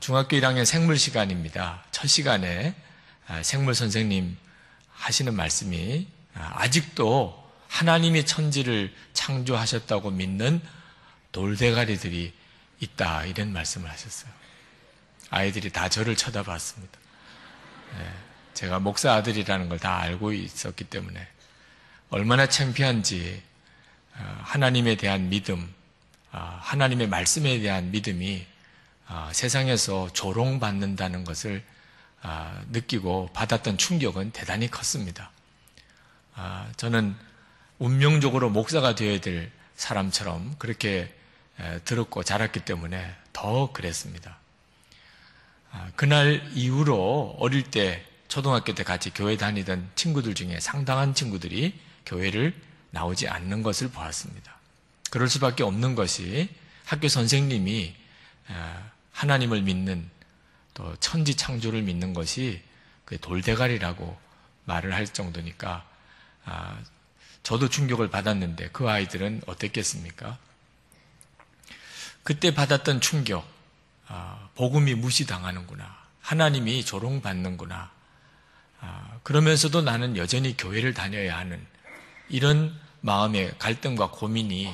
중학교 1학년 생물 시간입니다. 첫 시간에 생물 선생님 하시는 말씀이 아직도 하나님이 천지를 창조하셨다고 믿는 돌대가리들이 있다, 이런 말씀을 하셨어요. 아이들이 다 저를 쳐다봤습니다. 제가 목사 아들이라는 걸 다 알고 있었기 때문에 얼마나 창피한지 하나님에 대한 믿음, 하나님의 말씀에 대한 믿음이 세상에서 조롱받는다는 것을 느끼고 받았던 충격은 대단히 컸습니다. 저는 운명적으로 목사가 되어야 될 사람처럼 그렇게 들었고 자랐기 때문에 더 그랬습니다. 그날 이후로 어릴 때 초등학교 때 같이 교회 다니던 친구들 중에 상당한 친구들이 교회를 나오지 않는 것을 보았습니다. 그럴 수밖에 없는 것이 학교 선생님이 하나님을 믿는, 또 천지 창조를 믿는 것이 돌대가리라고 말을 할 정도니까 저도 충격을 받았는데 그 아이들은 어땠겠습니까? 그때 받았던 충격, 복음이 무시당하는구나, 하나님이 조롱받는구나, 그러면서도 나는 여전히 교회를 다녀야 하는 이런 마음의 갈등과 고민이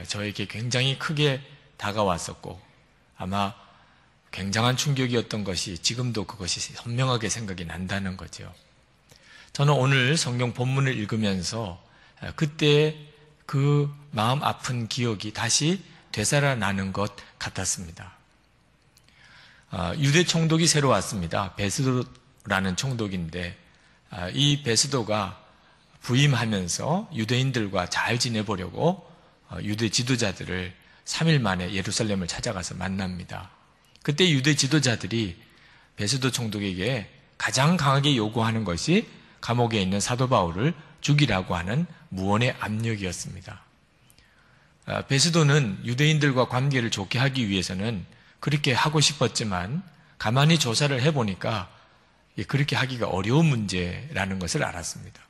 저에게 굉장히 크게 다가왔었고 아마 굉장한 충격이었던 것이 지금도 그것이 선명하게 생각이 난다는 거죠. 저는 오늘 성경 본문을 읽으면서 그때 그 마음 아픈 기억이 다시 되살아나는 것 같았습니다. 유대 총독이 새로 왔습니다. 베스도라는 총독인데 이 베스도가 부임하면서 유대인들과 잘 지내보려고 유대 지도자들을 3일 만에 예루살렘을 찾아가서 만납니다. 그때 유대 지도자들이 베스도 총독에게 가장 강하게 요구하는 것이 감옥에 있는 사도 바울을 죽이라고 하는 무언의 압력이었습니다. 베스도는 유대인들과 관계를 좋게 하기 위해서는 그렇게 하고 싶었지만 가만히 조사를 해보니까 그렇게 하기가 어려운 문제라는 것을 알았습니다.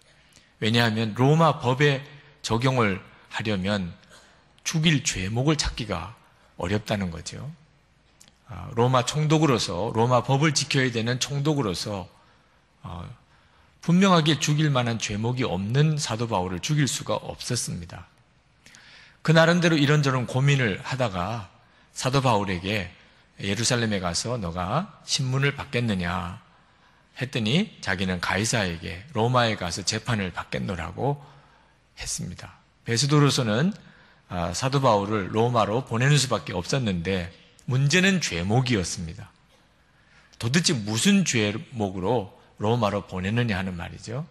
왜냐하면 로마 법에 적용을 하려면 죽일 죄목을 찾기가 어렵다는 거죠. 로마 총독으로서, 로마 법을 지켜야 되는 총독으로서 분명하게 죽일 만한 죄목이 없는 사도 바울을 죽일 수가 없었습니다. 그 나름대로 이런저런 고민을 하다가 사도 바울에게 예루살렘에 가서 너가 신문을 받겠느냐 했더니 자기는 가이사에게 로마에 가서 재판을 받겠노라고 했습니다. 베스도로서는 사도 바울을 로마로 보내는 수밖에 없었는데 문제는 죄목이었습니다. 도대체 무슨 죄목으로 로마로 보내느냐 하는 말이죠.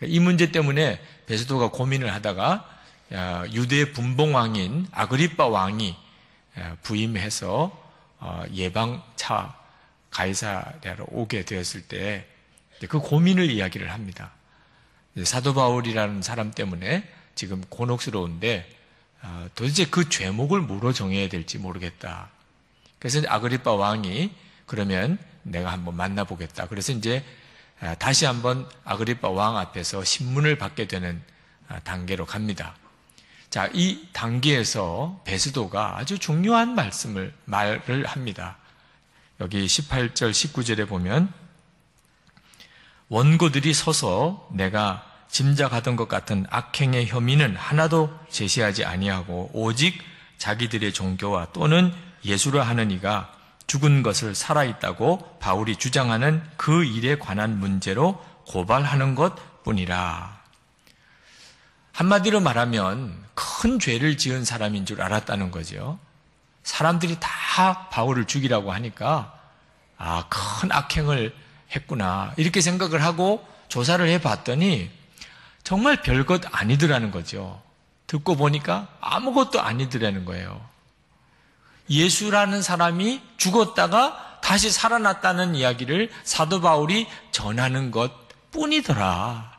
이 문제 때문에 베스도가 고민을 하다가 유대 분봉왕인 아그리빠 왕이 부임해서 예방차 가이사랴로 오게 되었을 때 그 고민을 이야기를 합니다. 사도 바울이라는 사람 때문에 지금 곤혹스러운데 도대체 그 죄목을 뭐로 정해야 될지 모르겠다. 그래서 아그리빠 왕이 그러면 내가 한번 만나보겠다. 그래서 이제 다시 한번 아그리빠 왕 앞에서 신문을 받게 되는 단계로 갑니다. 자, 이 단계에서 베스도가 아주 중요한 말을 합니다. 여기 18절, 19절에 보면 원고들이 서서 내가 짐작하던 것 같은 악행의 혐의는 하나도 제시하지 아니하고 오직 자기들의 종교와 또는 예수라 하는 이가 죽은 것을 살아있다고 바울이 주장하는 그 일에 관한 문제로 고발하는 것뿐이라. 한마디로 말하면 큰 죄를 지은 사람인 줄 알았다는 거죠. 사람들이 다 바울을 죽이라고 하니까 큰 악행을 했구나 이렇게 생각을 하고 조사를 해봤더니 정말 별것 아니더라는 거죠. 듣고 보니까 아무것도 아니더라는 거예요. 예수라는 사람이 죽었다가 다시 살아났다는 이야기를 사도 바울이 전하는 것뿐이더라.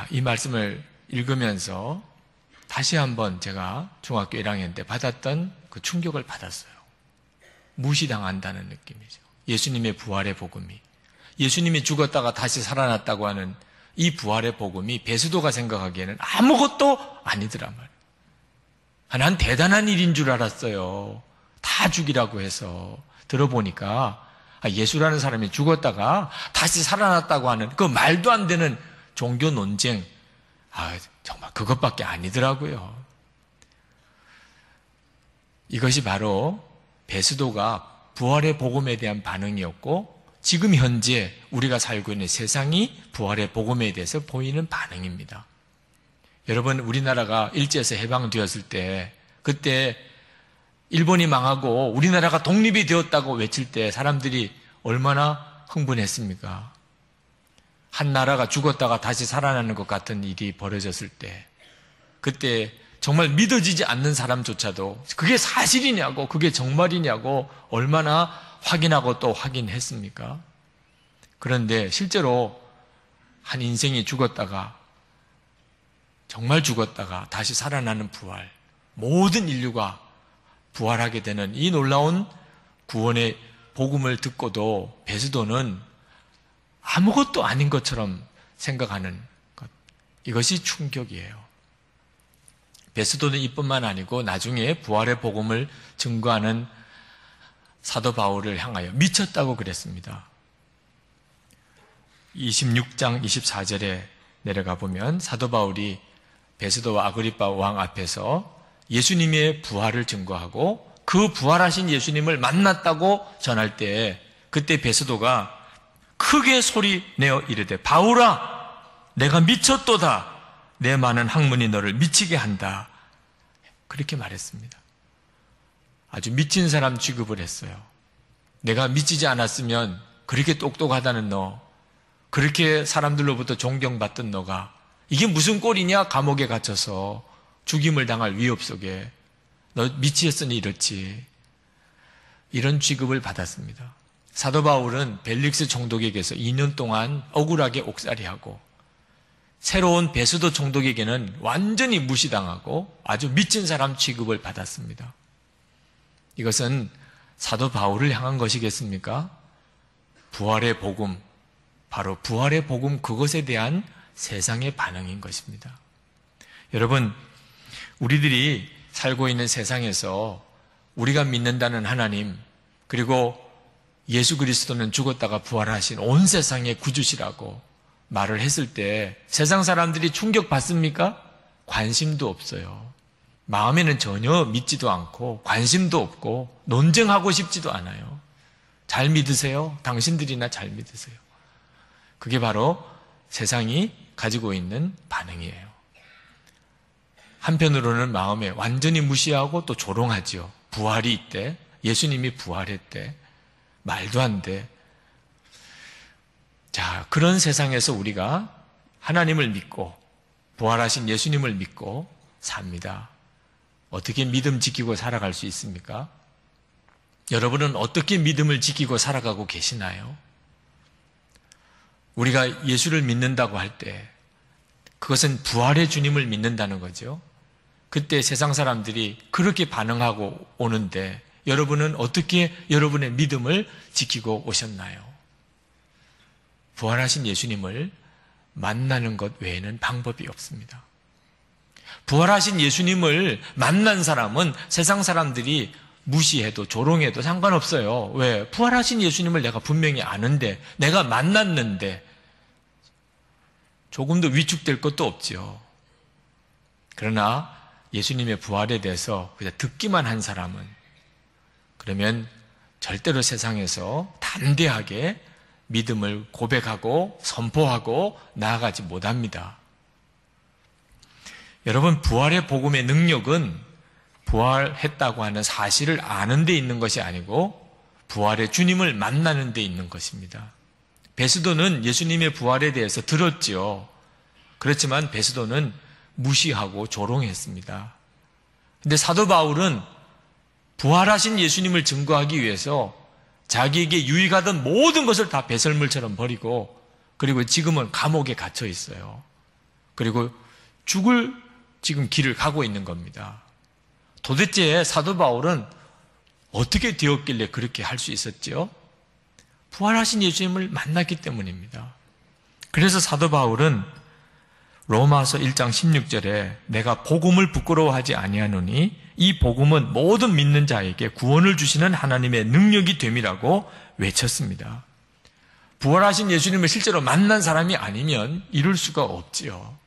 이 말씀을 읽으면서 다시 한번 제가 중학교 1학년 때 받았던 그 충격을 받았어요. 무시당한다는 느낌이죠. 예수님의 부활의 복음이, 예수님이 죽었다가 다시 살아났다고 하는 이 부활의 복음이 베스도가 생각하기에는 아무것도 아니더란 말이에요. 난 대단한 일인 줄 알았어요. 다 죽이라고 해서 들어보니까 예수라는 사람이 죽었다가 다시 살아났다고 하는 그 말도 안 되는 종교 논쟁, 정말 그것밖에 아니더라고요. 이것이 바로 베스도가 부활의 복음에 대한 반응이었고 지금 현재 우리가 살고 있는 세상이 부활의 복음에 대해서 보이는 반응입니다. 여러분, 우리나라가 일제에서 해방되었을 때 그때 일본이 망하고 우리나라가 독립이 되었다고 외칠 때 사람들이 얼마나 흥분했습니까? 한 나라가 죽었다가 다시 살아나는 것 같은 일이 벌어졌을 때 그때 정말 믿어지지 않는 사람조차도 그게 사실이냐고 그게 정말이냐고 얼마나 확인하고 또 확인했습니까? 그런데 실제로 한 인생이 죽었다가 정말 죽었다가 다시 살아나는 부활, 모든 인류가 부활하게 되는 이 놀라운 구원의 복음을 듣고도 베스도는 아무것도 아닌 것처럼 생각하는 것, 이것이 충격이에요. 베스도는 이뿐만 아니고 나중에 부활의 복음을 증거하는 사도 바울을 향하여 미쳤다고 그랬습니다. 26장 24절에 내려가 보면 사도 바울이 베스도와 아그리빠 왕 앞에서 예수님의 부활을 증거하고 그 부활하신 예수님을 만났다고 전할 때 그때 베스도가 크게 소리 내어 이르되 바울아 내가 미쳤도다 내 많은 학문이 너를 미치게 한다 그렇게 말했습니다. 아주 미친 사람 취급을 했어요. 내가 미치지 않았으면 그렇게 똑똑하다는 너, 그렇게 사람들로부터 존경받던 너가 이게 무슨 꼴이냐? 감옥에 갇혀서 죽임을 당할 위협 속에 너 미치었으니 이렇지. 이런 취급을 받았습니다. 사도 바울은 벨릭스 총독에게서 2년 동안 억울하게 옥살이하고 새로운 베스도 총독에게는 완전히 무시당하고 아주 미친 사람 취급을 받았습니다. 이것은 사도 바울을 향한 것이겠습니까? 부활의 복음, 바로 부활의 복음 그것에 대한 세상의 반응인 것입니다. 여러분, 우리들이 살고 있는 세상에서 우리가 믿는다는 하나님, 그리고 예수 그리스도는 죽었다가 부활하신 온 세상의 구주시라고 말을 했을 때 세상 사람들이 충격받습니까? 관심도 없어요. 마음에는 전혀 믿지도 않고 관심도 없고 논쟁하고 싶지도 않아요. 잘 믿으세요? 당신들이나 잘 믿으세요? 그게 바로 세상이 가지고 있는 반응이에요. 한편으로는 마음에 완전히 무시하고 또 조롱하지요. 부활이 있대. 예수님이 부활했대. 말도 안 돼. 자, 그런 세상에서 우리가 하나님을 믿고 부활하신 예수님을 믿고 삽니다. 어떻게 믿음 지키고 살아갈 수 있습니까? 여러분은 어떻게 믿음을 지키고 살아가고 계시나요? 우리가 예수를 믿는다고 할 때 그것은 부활의 주님을 믿는다는 거죠. 그때 세상 사람들이 그렇게 반응하고 오는데 여러분은 어떻게 여러분의 믿음을 지키고 오셨나요? 부활하신 예수님을 만나는 것 외에는 방법이 없습니다. 부활하신 예수님을 만난 사람은 세상 사람들이 무시해도 조롱해도 상관없어요. 왜? 부활하신 예수님을 내가 분명히 아는데, 내가 만났는데 조금 더 위축될 것도 없죠. 그러나 예수님의 부활에 대해서 그냥 듣기만 한 사람은 그러면 절대로 세상에서 담대하게 믿음을 고백하고 선포하고 나아가지 못합니다. 여러분, 부활의 복음의 능력은 부활했다고 하는 사실을 아는 데 있는 것이 아니고 부활의 주님을 만나는 데 있는 것입니다. 베스도는 예수님의 부활에 대해서 들었지요. 그렇지만 베스도는 무시하고 조롱했습니다. 근데 사도 바울은 부활하신 예수님을 증거하기 위해서 자기에게 유익하던 모든 것을 다 배설물처럼 버리고 그리고 지금은 감옥에 갇혀 있어요. 그리고 죽을 지금 길을 가고 있는 겁니다. 도대체 사도 바울은 어떻게 되었길래 그렇게 할 수 있었죠? 부활하신 예수님을 만났기 때문입니다. 그래서 사도 바울은 로마서 1장 16절에 내가 복음을 부끄러워하지 아니하노니 이 복음은 모든 믿는 자에게 구원을 주시는 하나님의 능력이 됨이라고 외쳤습니다. 부활하신 예수님을 실제로 만난 사람이 아니면 이룰 수가 없지요.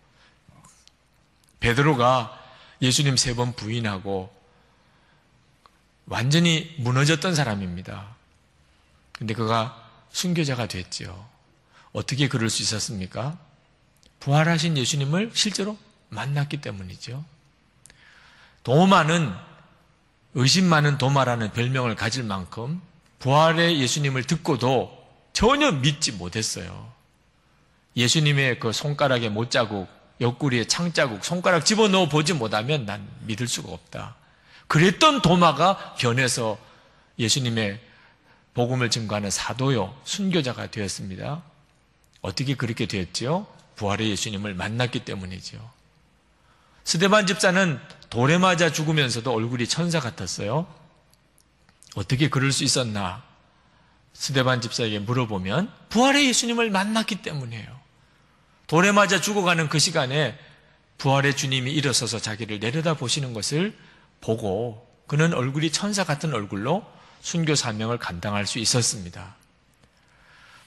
베드로가 예수님 3번 부인하고 완전히 무너졌던 사람입니다. 근데 그가 순교자가 됐죠. 어떻게 그럴 수 있었습니까? 부활하신 예수님을 실제로 만났기 때문이죠. 도마는 의심 많은 도마라는 별명을 가질 만큼 부활의 예수님을 듣고도 전혀 믿지 못했어요. 예수님의 그 손가락의 못자국, 옆구리에 창자국, 손가락 집어넣어 보지 못하면 난 믿을 수가 없다. 그랬던 도마가 변해서 예수님의 복음을 증거하는 사도요, 순교자가 되었습니다. 어떻게 그렇게 되었죠? 부활의 예수님을 만났기 때문이죠. 스데반 집사는 돌에 맞아 죽으면서도 얼굴이 천사 같았어요. 어떻게 그럴 수 있었나? 스데반 집사에게 물어보면 부활의 예수님을 만났기 때문이에요. 돌에 맞아 죽어가는 그 시간에 부활의 주님이 일어서서 자기를 내려다보시는 것을 보고 그는 얼굴이 천사 같은 얼굴로 순교 사명을 감당할 수 있었습니다.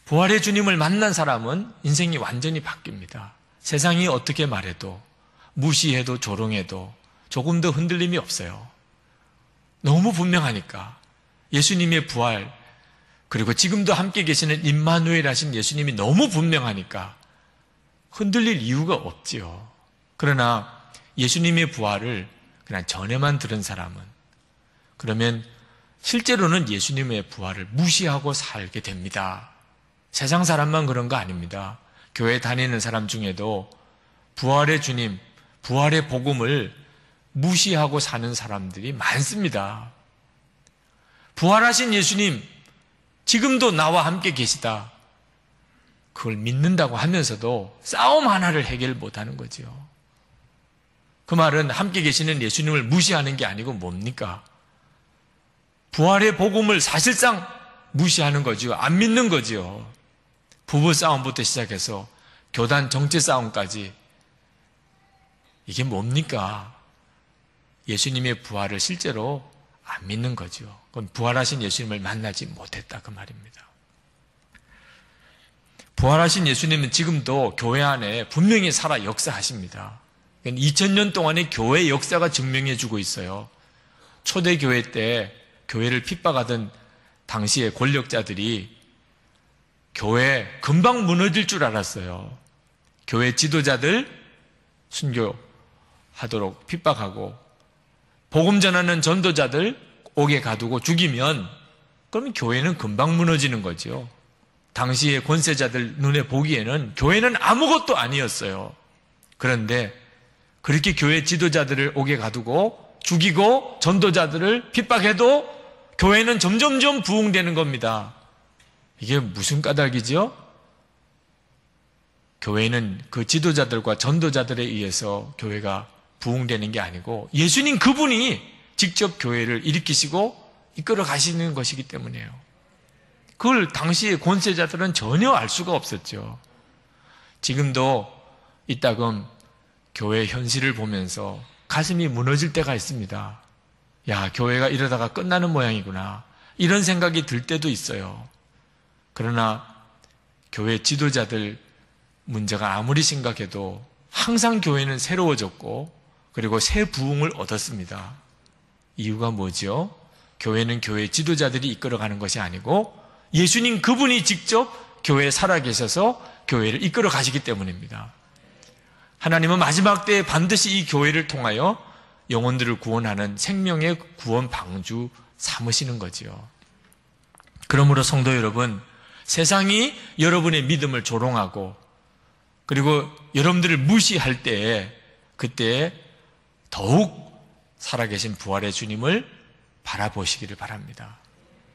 부활의 주님을 만난 사람은 인생이 완전히 바뀝니다. 세상이 어떻게 말해도, 무시해도 조롱해도 조금 더 흔들림이 없어요. 너무 분명하니까. 예수님의 부활, 그리고 지금도 함께 계시는 임마누엘 하신 예수님이 너무 분명하니까 흔들릴 이유가 없지요. 그러나 예수님의 부활을 그냥 전에만 들은 사람은, 그러면 실제로는 예수님의 부활을 무시하고 살게 됩니다. 세상 사람만 그런 거 아닙니다. 교회 다니는 사람 중에도 부활의 주님, 부활의 복음을 무시하고 사는 사람들이 많습니다. 부활하신 예수님, 지금도 나와 함께 계시다. 그걸 믿는다고 하면서도 싸움 하나를 해결 못하는 거죠. 그 말은 함께 계시는 예수님을 무시하는 게 아니고 뭡니까? 부활의 복음을 사실상 무시하는 거죠. 안 믿는 거죠. 부부 싸움부터 시작해서 교단 정치 싸움까지. 이게 뭡니까? 예수님의 부활을 실제로 안 믿는 거죠. 그건 부활하신 예수님을 만나지 못했다 그 말입니다. 부활하신 예수님은 지금도 교회 안에 분명히 살아 역사하십니다. 2000년 동안의 교회 역사가 증명해 주고 있어요. 초대교회 때 교회를 핍박하던 당시의 권력자들이 교회 금방 무너질 줄 알았어요. 교회 지도자들 순교하도록 핍박하고 복음 전하는 전도자들 옥에 가두고 죽이면 그러면 교회는 금방 무너지는 거죠. 당시의 권세자들 눈에 보기에는 교회는 아무것도 아니었어요. 그런데 그렇게 교회 지도자들을 옥에 가두고 죽이고 전도자들을 핍박해도 교회는 점점점 부흥되는 겁니다. 이게 무슨 까닭이죠? 교회는 그 지도자들과 전도자들에 의해서 교회가 부흥되는 게 아니고 예수님 그분이 직접 교회를 일으키시고 이끌어 가시는 것이기 때문이에요. 그걸 당시의 권세자들은 전혀 알 수가 없었죠. 지금도 이따금 교회 현실을 보면서 가슴이 무너질 때가 있습니다. 야, 교회가 이러다가 끝나는 모양이구나. 이런 생각이 들 때도 있어요. 그러나 교회 지도자들 문제가 아무리 심각해도 항상 교회는 새로워졌고 그리고 새 부흥을 얻었습니다. 이유가 뭐죠? 교회는 교회 지도자들이 이끌어가는 것이 아니고 예수님 그분이 직접 교회에 살아계셔서 교회를 이끌어 가시기 때문입니다. 하나님은 마지막 때에 반드시 이 교회를 통하여 영혼들을 구원하는 생명의 구원 방주 삼으시는 거지요. 그러므로 성도 여러분, 세상이 여러분의 믿음을 조롱하고 그리고 여러분들을 무시할 때에 그때 더욱 살아계신 부활의 주님을 바라보시기를 바랍니다.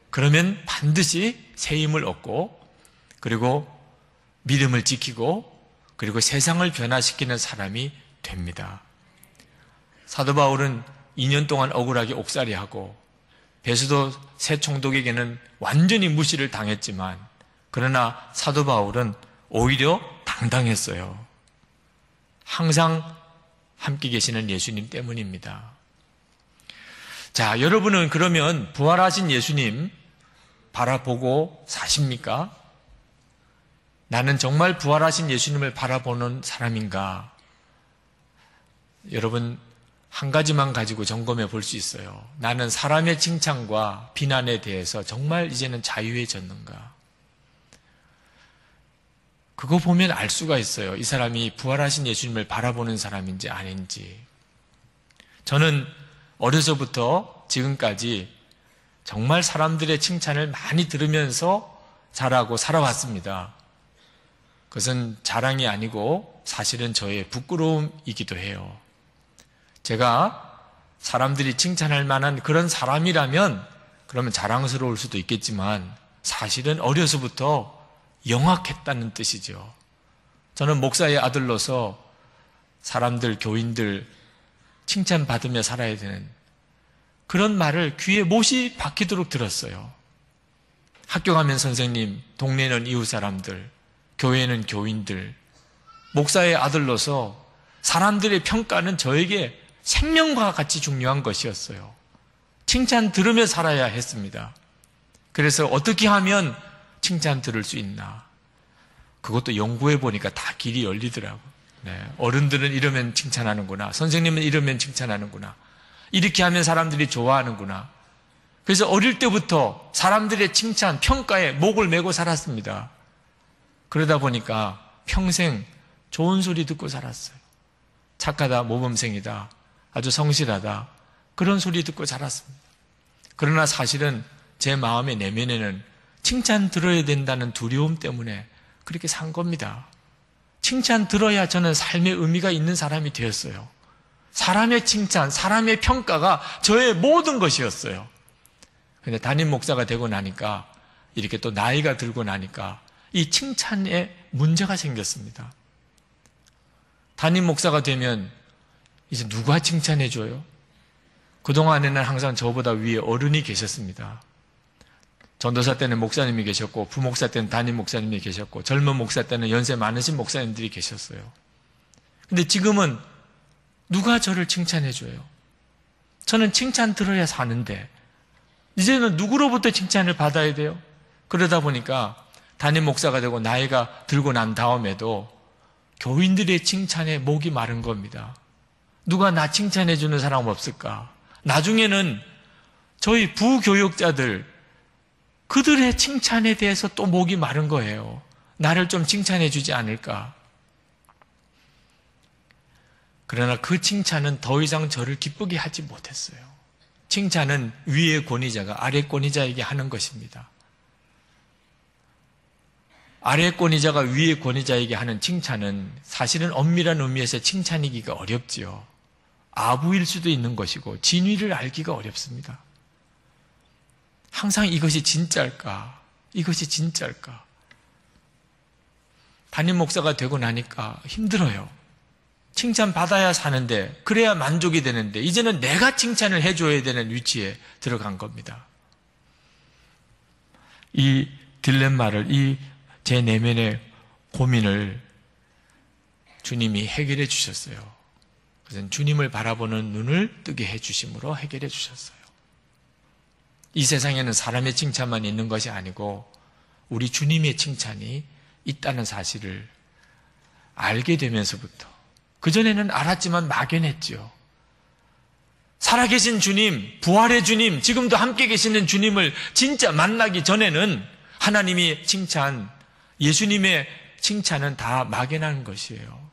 그러면 반드시 새 힘을 얻고 그리고 믿음을 지키고 그리고 세상을 변화시키는 사람이 됩니다. 사도 바울은 2년 동안 억울하게 옥살이하고 베스도 새 총독에게는 완전히 무시를 당했지만 그러나 사도 바울은 오히려 당당했어요. 항상 함께 계시는 예수님 때문입니다. 자, 여러분은 그러면 부활하신 예수님 바라보고 사십니까? 나는 정말 부활하신 예수님을 바라보는 사람인가? 여러분, 한 가지만 가지고 점검해 볼 수 있어요. 나는 사람의 칭찬과 비난에 대해서 정말 이제는 자유해졌는가? 그거 보면 알 수가 있어요. 이 사람이 부활하신 예수님을 바라보는 사람인지 아닌지. 저는 어려서부터 지금까지 정말 사람들의 칭찬을 많이 들으면서 자라고 살아왔습니다. 그것은 자랑이 아니고 사실은 저의 부끄러움이기도 해요. 제가 사람들이 칭찬할 만한 그런 사람이라면 그러면 자랑스러울 수도 있겠지만 사실은 어려서부터 영악했다는 뜻이죠. 저는 목사의 아들로서 사람들, 교인들 칭찬받으며 살아야 되는 그런 말을 귀에 못이 박히도록 들었어요. 학교 가면 선생님, 동네는 이웃 사람들, 교회는 교인들, 목사의 아들로서 사람들의 평가는 저에게 생명과 같이 중요한 것이었어요. 칭찬 들으며 살아야 했습니다. 그래서 어떻게 하면 칭찬 들을 수 있나? 그것도 연구해 보니까 다 길이 열리더라고요. 네, 어른들은 이러면 칭찬하는구나. 선생님은 이러면 칭찬하는구나. 이렇게 하면 사람들이 좋아하는구나. 그래서 어릴 때부터 사람들의 칭찬, 평가에 목을 메고 살았습니다. 그러다 보니까 평생 좋은 소리 듣고 살았어요. 착하다, 모범생이다, 아주 성실하다, 그런 소리 듣고 자랐습니다. 그러나 사실은 제 마음의 내면에는 칭찬 들어야 된다는 두려움 때문에 그렇게 산 겁니다. 칭찬 들어야 저는 삶의 의미가 있는 사람이 되었어요. 사람의 칭찬, 사람의 평가가 저의 모든 것이었어요. 근데 담임 목사가 되고 나니까, 이렇게 또 나이가 들고 나니까 이 칭찬에 문제가 생겼습니다. 담임 목사가 되면 이제 누가 칭찬해줘요? 그동안에는 항상 저보다 위에 어른이 계셨습니다. 전도사 때는 목사님이 계셨고, 부목사 때는 담임 목사님이 계셨고, 젊은 목사 때는 연세 많으신 목사님들이 계셨어요. 근데 지금은 누가 저를 칭찬해줘요? 저는 칭찬 들어야 사는데 이제는 누구로부터 칭찬을 받아야 돼요? 그러다 보니까 담임 목사가 되고 나이가 들고 난 다음에도 교인들의 칭찬에 목이 마른 겁니다. 누가 나 칭찬해주는 사람 없을까? 나중에는 저희 부교육자들, 그들의 칭찬에 대해서 또 목이 마른 거예요. 나를 좀 칭찬해주지 않을까? 그러나 그 칭찬은 더 이상 저를 기쁘게 하지 못했어요. 칭찬은 위의 권위자가 아래 권위자에게 하는 것입니다. 아래 권위자가 위의 권위자에게 하는 칭찬은 사실은 엄밀한 의미에서 칭찬이기가 어렵지요. 아부일 수도 있는 것이고 진위를 알기가 어렵습니다. 항상 이것이 진짜일까? 이것이 진짜일까? 담임 목사가 되고 나니까 힘들어요. 칭찬받아야 사는데, 그래야 만족이 되는데 이제는 내가 칭찬을 해줘야 되는 위치에 들어간 겁니다. 이 딜레마를, 이 제 내면의 고민을 주님이 해결해 주셨어요. 그래서 주님을 바라보는 눈을 뜨게 해 주심으로 해결해 주셨어요. 이 세상에는 사람의 칭찬만 있는 것이 아니고 우리 주님의 칭찬이 있다는 사실을 알게 되면서부터, 그전에는 알았지만 막연했죠. 살아계신 주님, 부활의 주님, 지금도 함께 계시는 주님을 진짜 만나기 전에는 하나님의 칭찬, 예수님의 칭찬은 다 막연한 것이에요.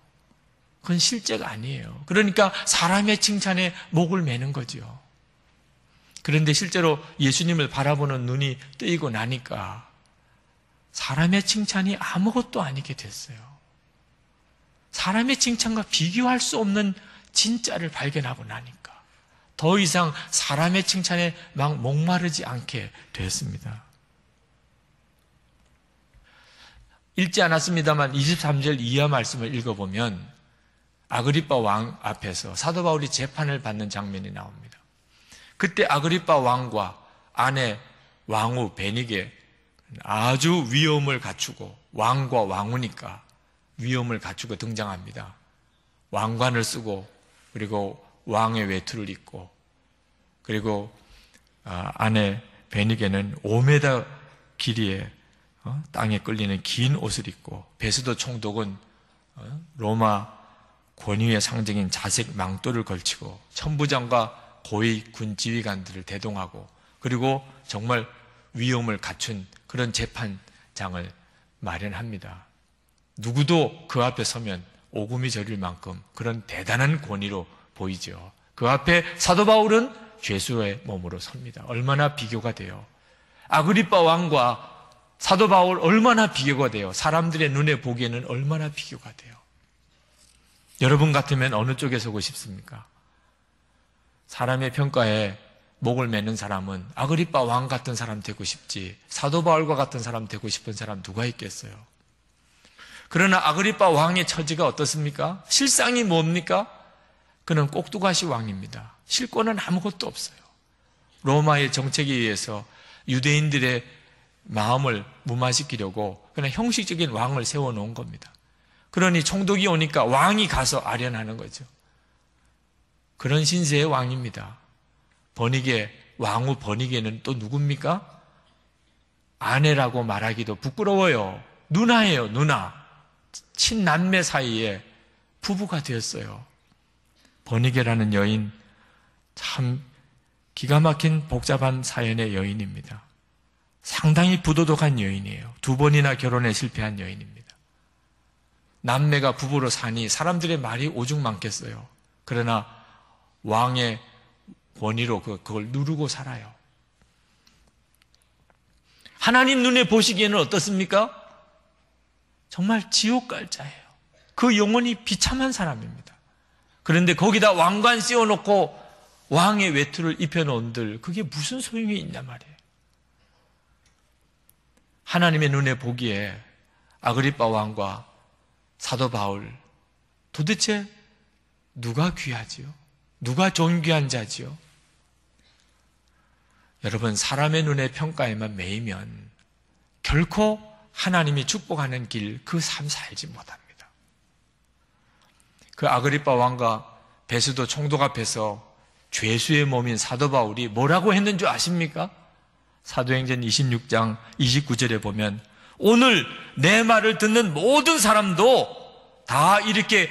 그건 실제가 아니에요. 그러니까 사람의 칭찬에 목을 매는 거죠. 그런데 실제로 예수님을 바라보는 눈이 뜨이고 나니까 사람의 칭찬이 아무것도 아니게 됐어요. 사람의 칭찬과 비교할 수 없는 진짜를 발견하고 나니까 더 이상 사람의 칭찬에 막 목마르지 않게 되었습니다. 읽지 않았습니다만 23절 이하 말씀을 읽어보면 아그리빠 왕 앞에서 사도 바울이 재판을 받는 장면이 나옵니다. 그때 아그리빠 왕과 아내 왕후 베니게 아주 위엄을 갖추고, 왕과 왕후니까 위엄을 갖추고 등장합니다. 왕관을 쓰고 그리고 왕의 외투를 입고 그리고 아내 베니게는 5m 길이의 땅에 끌리는 긴 옷을 입고, 베스도 총독은 로마 권위의 상징인 자색 망토를 걸치고 천부장과 고위 군 지휘관들을 대동하고, 그리고 정말 위엄을 갖춘 그런 재판장을 마련합니다. 누구도 그 앞에 서면 오금이 저릴 만큼 그런 대단한 권위로 보이죠. 그 앞에 사도 바울은 죄수의 몸으로 섭니다. 얼마나 비교가 돼요. 아그리빠 왕과 사도 바울 얼마나 비교가 돼요. 사람들의 눈에 보기에는 얼마나 비교가 돼요. 여러분 같으면 어느 쪽에 서고 싶습니까? 사람의 평가에 목을 매는 사람은 아그리빠 왕 같은 사람 되고 싶지, 사도 바울과 같은 사람 되고 싶은 사람 누가 있겠어요? 그러나 아그리빠 왕의 처지가 어떻습니까? 실상이 뭡니까? 그는 꼭두가시 왕입니다. 실권은 아무것도 없어요. 로마의 정책에 의해서 유대인들의 마음을 무마시키려고 그냥 형식적인 왕을 세워놓은 겁니다. 그러니 총독이 오니까 왕이 가서 아련하는 거죠. 그런 신세의 왕입니다. 버니게, 왕후 버니게는 또 누굽니까? 아내라고 말하기도 부끄러워요. 누나예요, 누나. 친남매 사이에 부부가 되었어요. 버니게라는 여인, 참 기가 막힌 복잡한 사연의 여인입니다. 상당히 부도덕한 여인이에요. 2번이나 결혼에 실패한 여인입니다. 남매가 부부로 사니 사람들의 말이 오죽 많겠어요. 그러나 왕의 권위로 그걸 누르고 살아요. 하나님 눈에 보시기에는 어떻습니까? 정말 지옥 갈 자예요. 그 영혼이 비참한 사람입니다. 그런데 거기다 왕관 씌워놓고 왕의 외투를 입혀놓은들 그게 무슨 소용이 있냐 말이에요. 하나님의 눈에 보기에 아그리빠 왕과 사도 바울, 도대체 누가 귀하지요? 누가 존귀한 자지요? 여러분, 사람의 눈의 평가에만 매이면 결코 하나님이 축복하는 길, 그 삶 살지 못합니다. 그 아그리빠 왕과 베스도 총독 앞에서 죄수의 몸인 사도 바울이 뭐라고 했는 줄 아십니까? 사도행전 26장 29절에 보면 오늘 내 말을 듣는 모든 사람도 다 이렇게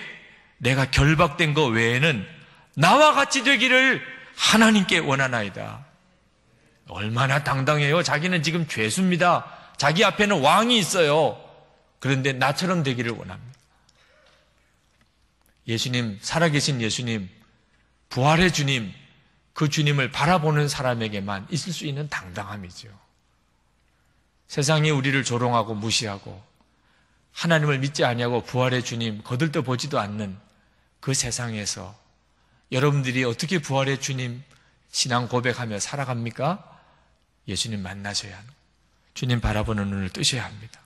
내가 결박된 것 외에는 나와 같이 되기를 하나님께 원하나이다. 얼마나 당당해요. 자기는 지금 죄수입니다. 자기 앞에는 왕이 있어요. 그런데 나처럼 되기를 원합니다. 예수님, 살아계신 예수님, 부활의 주님, 그 주님을 바라보는 사람에게만 있을 수 있는 당당함이죠. 세상이 우리를 조롱하고 무시하고 하나님을 믿지 아니하고 부활의 주님 거들떠 보지도 않는 그 세상에서 여러분들이 어떻게 부활의 주님 신앙 고백하며 살아갑니까? 예수님 만나셔야 합니다. 주님 바라보는 눈을 뜨셔야 합니다.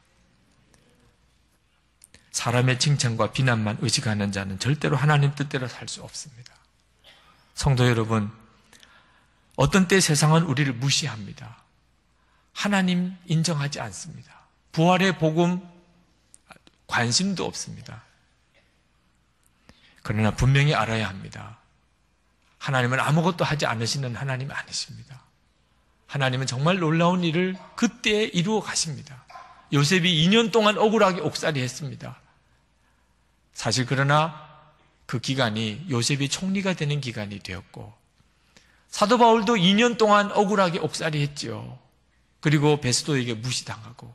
사람의 칭찬과 비난만 의식하는 자는 절대로 하나님 뜻대로 살 수 없습니다. 성도 여러분, 어떤 때 세상은 우리를 무시합니다. 하나님 인정하지 않습니다. 부활의 복음 관심도 없습니다. 그러나 분명히 알아야 합니다. 하나님은 아무것도 하지 않으시는 하나님 아니십니다. 하나님은 정말 놀라운 일을 그때 이루어 가십니다. 요셉이 2년 동안 억울하게 옥살이 했습니다. 사실 그러나 그 기간이 요셉이 총리가 되는 기간이 되었고 사도 바울도 2년 동안 억울하게 옥살이 했지요. 그리고 베스도에게 무시당하고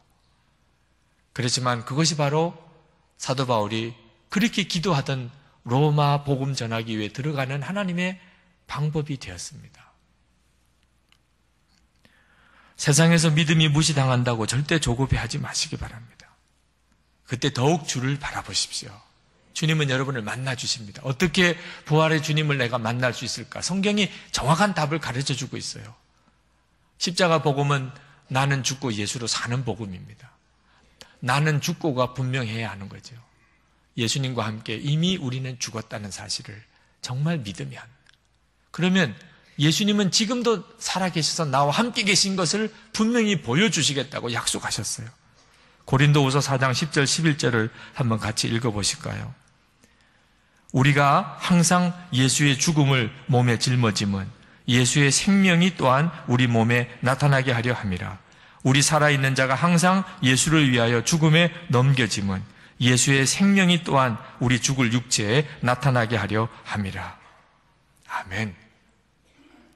그렇지만 그것이 바로 사도 바울이 그렇게 기도하던 로마 복음 전하기 위해 들어가는 하나님의 방법이 되었습니다. 세상에서 믿음이 무시당한다고 절대 조급해하지 마시기 바랍니다. 그때 더욱 주를 바라보십시오. 주님은 여러분을 만나 주십니다. 어떻게 부활의 주님을 내가 만날 수 있을까? 성경이 정확한 답을 가르쳐 주고 있어요. 십자가 복음은 나는 죽고 예수로 사는 복음입니다. 나는 죽고가 분명해야 하는 거죠. 예수님과 함께 이미 우리는 죽었다는 사실을 정말 믿으면, 그러면 예수님은 지금도 살아계셔서 나와 함께 계신 것을 분명히 보여주시겠다고 약속하셨어요. 고린도후서 4장 10절 11절을 한번 같이 읽어보실까요? 우리가 항상 예수의 죽음을 몸에 짊어짐은 예수의 생명이 또한 우리 몸에 나타나게 하려 함이라. 우리 살아있는 자가 항상 예수를 위하여 죽음에 넘겨짐은 예수의 생명이 또한 우리 죽을 육체에 나타나게 하려 함이라. 아멘.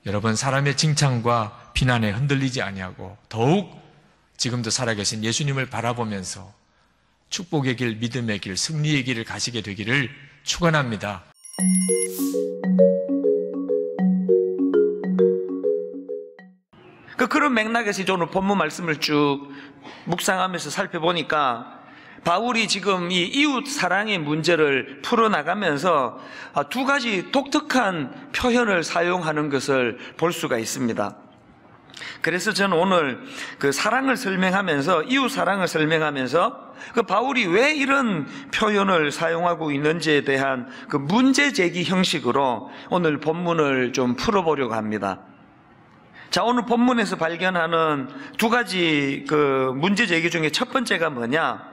여러분, 사람의 칭찬과 비난에 흔들리지 아니하고 더욱 지금도 살아계신 예수님을 바라보면서 축복의 길, 믿음의 길, 승리의 길을 가시게 되기를 축원합니다. 그런 맥락에서 이제 오늘 본문 말씀을 쭉 묵상하면서 살펴보니까 바울이 지금 이 이웃 사랑의 문제를 풀어나가면서 두 가지 독특한 표현을 사용하는 것을 볼 수가 있습니다. 그래서 저는 오늘 그 사랑을 설명하면서, 이웃 사랑을 설명하면서 그 바울이 왜 이런 표현을 사용하고 있는지에 대한 그 문제 제기 형식으로 오늘 본문을 좀 풀어보려고 합니다. 자, 오늘 본문에서 발견하는 두 가지 그 문제 제기 중에 첫 번째가 뭐냐?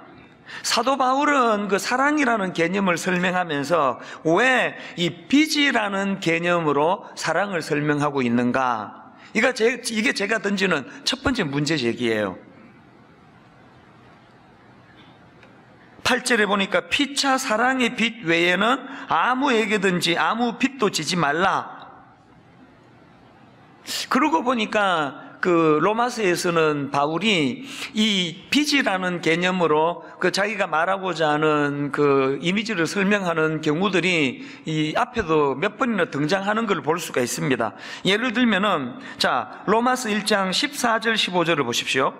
사도 바울은 그 사랑이라는 개념을 설명하면서 왜 이 빚이라는 개념으로 사랑을 설명하고 있는가? 이게 제가 던지는 첫 번째 문제 제기예요. 8절에 보니까 피차 사랑의 빚 외에는 아무에게든지 아무 빚도 지지 말라. 그러고 보니까 그 로마서에서는 바울이 이 빚이라는 개념으로 그 자기가 말하고자 하는 그 이미지를 설명하는 경우들이 이 앞에도 몇 번이나 등장하는 걸 볼 수가 있습니다. 예를 들면은, 자, 로마서 1장 14절 15절을 보십시오.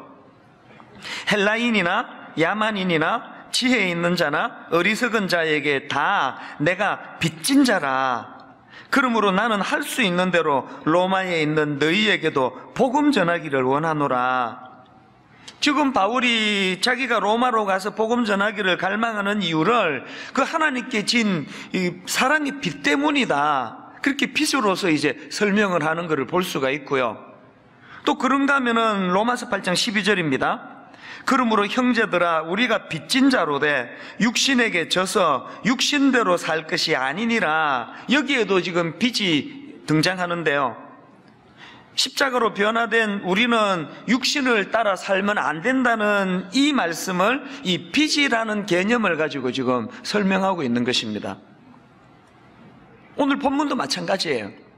헬라인이나 야만인이나 지혜 있는 자나 어리석은 자에게 다 내가 빚진 자라. 그러므로 나는 할 수 있는 대로 로마에 있는 너희에게도 복음 전하기를 원하노라. 지금 바울이 자기가 로마로 가서 복음 전하기를 갈망하는 이유를 그 하나님께 진 이 사랑의 빚 때문이다. 그렇게 빚으로서 이제 설명을 하는 것을 볼 수가 있고요. 또 그런가 하면은 로마서 8장 12절입니다. 그러므로 형제들아, 우리가 빚진 자로되 육신에게 져서 육신대로 살 것이 아니니라. 여기에도 지금 빚이 등장하는데요. 십자가로 변화된 우리는 육신을 따라 살면 안 된다는 이 말씀을 이 빚이라는 개념을 가지고 지금 설명하고 있는 것입니다. 오늘 본문도 마찬가지예요.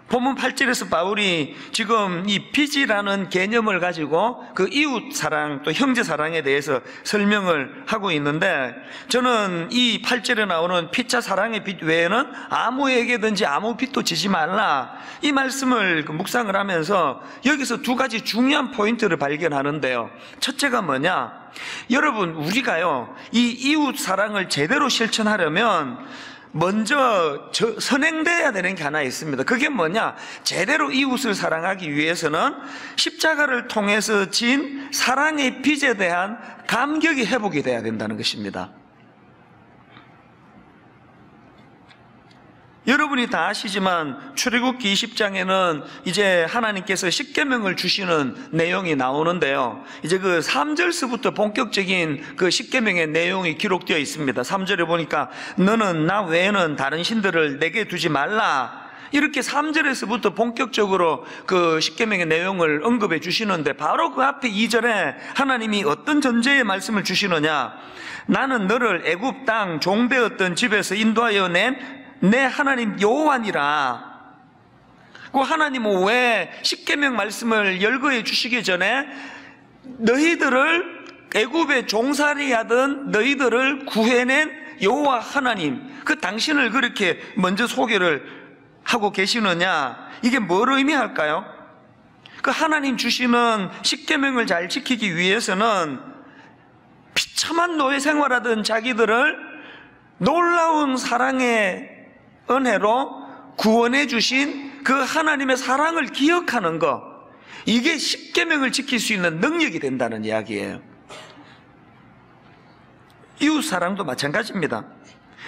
본문 8절에서 바울이 지금 이 빚이라는 개념을 가지고 그 이웃 사랑 또 형제 사랑에 대해서 설명을 하고 있는데, 저는 이 8절에 나오는 피차 사랑의 빚 외에는 아무에게든지 아무 빚도 지지 말라, 이 말씀을 묵상을 하면서 여기서 두 가지 중요한 포인트를 발견하는데요. 첫째가 뭐냐? 여러분, 우리가요 이 이웃 사랑을 제대로 실천하려면 먼저 선행돼야 되는 게 하나 있습니다. 그게 뭐냐? 제대로 이웃을 사랑하기 위해서는 십자가를 통해서 진 사랑의 빚에 대한 감격이 회복이 돼야 된다는 것입니다. 여러분이 다 아시지만 출애굽기 20장에는 이제 하나님께서 십계명을 주시는 내용이 나오는데요. 이제 그 3절서부터 본격적인 그 십계명의 내용이 기록되어 있습니다. 3절에 보니까 너는 나 외에는 다른 신들을 내게 두지 말라. 이렇게 3절에서부터 본격적으로 그 십계명의 내용을 언급해 주시는데, 바로 그 앞에 2절에 하나님이 어떤 전제의 말씀을 주시느냐? 나는 너를 애굽 땅 종되었던 집에서 인도하여 낸 내 하나님 여호와니라. 그 하나님은 왜 십계명 말씀을 열거해 주시기 전에 너희들을 애굽에 종살이하던 너희들을 구해낸 여호와 하나님, 그 당신을 그렇게 먼저 소개를 하고 계시느냐? 이게 뭘 의미할까요? 그 하나님 주시는 십계명을 잘 지키기 위해서는 비참한 노예 생활하던 자기들을 놀라운 사랑의 은혜로 구원해 주신 그 하나님의 사랑을 기억하는 것, 이게 십계명을 지킬 수 있는 능력이 된다는 이야기예요. 이웃 사랑도 마찬가지입니다.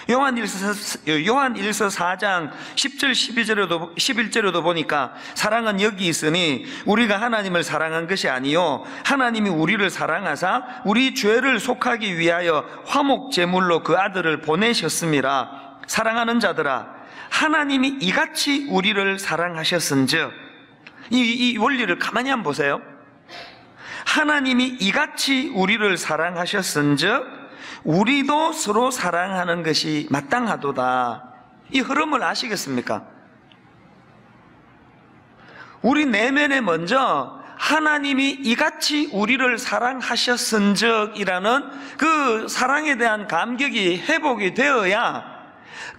요한일서 4장 10절 11절에도 보니까 사랑은 여기 있으니 우리가 하나님을 사랑한 것이 아니요 하나님이 우리를 사랑하사 우리 죄를 속하기 위하여 화목 제물로 그 아들을 보내셨습니다. 사랑하는 자들아, 하나님이 이같이 우리를 사랑하셨은즉, 이 원리를 가만히 한번 보세요. 하나님이 이같이 우리를 사랑하셨은즉 우리도 서로 사랑하는 것이 마땅하도다. 이 흐름을 아시겠습니까? 우리 내면에 먼저 하나님이 이같이 우리를 사랑하셨은즉이라는 그 사랑에 대한 감격이 회복이 되어야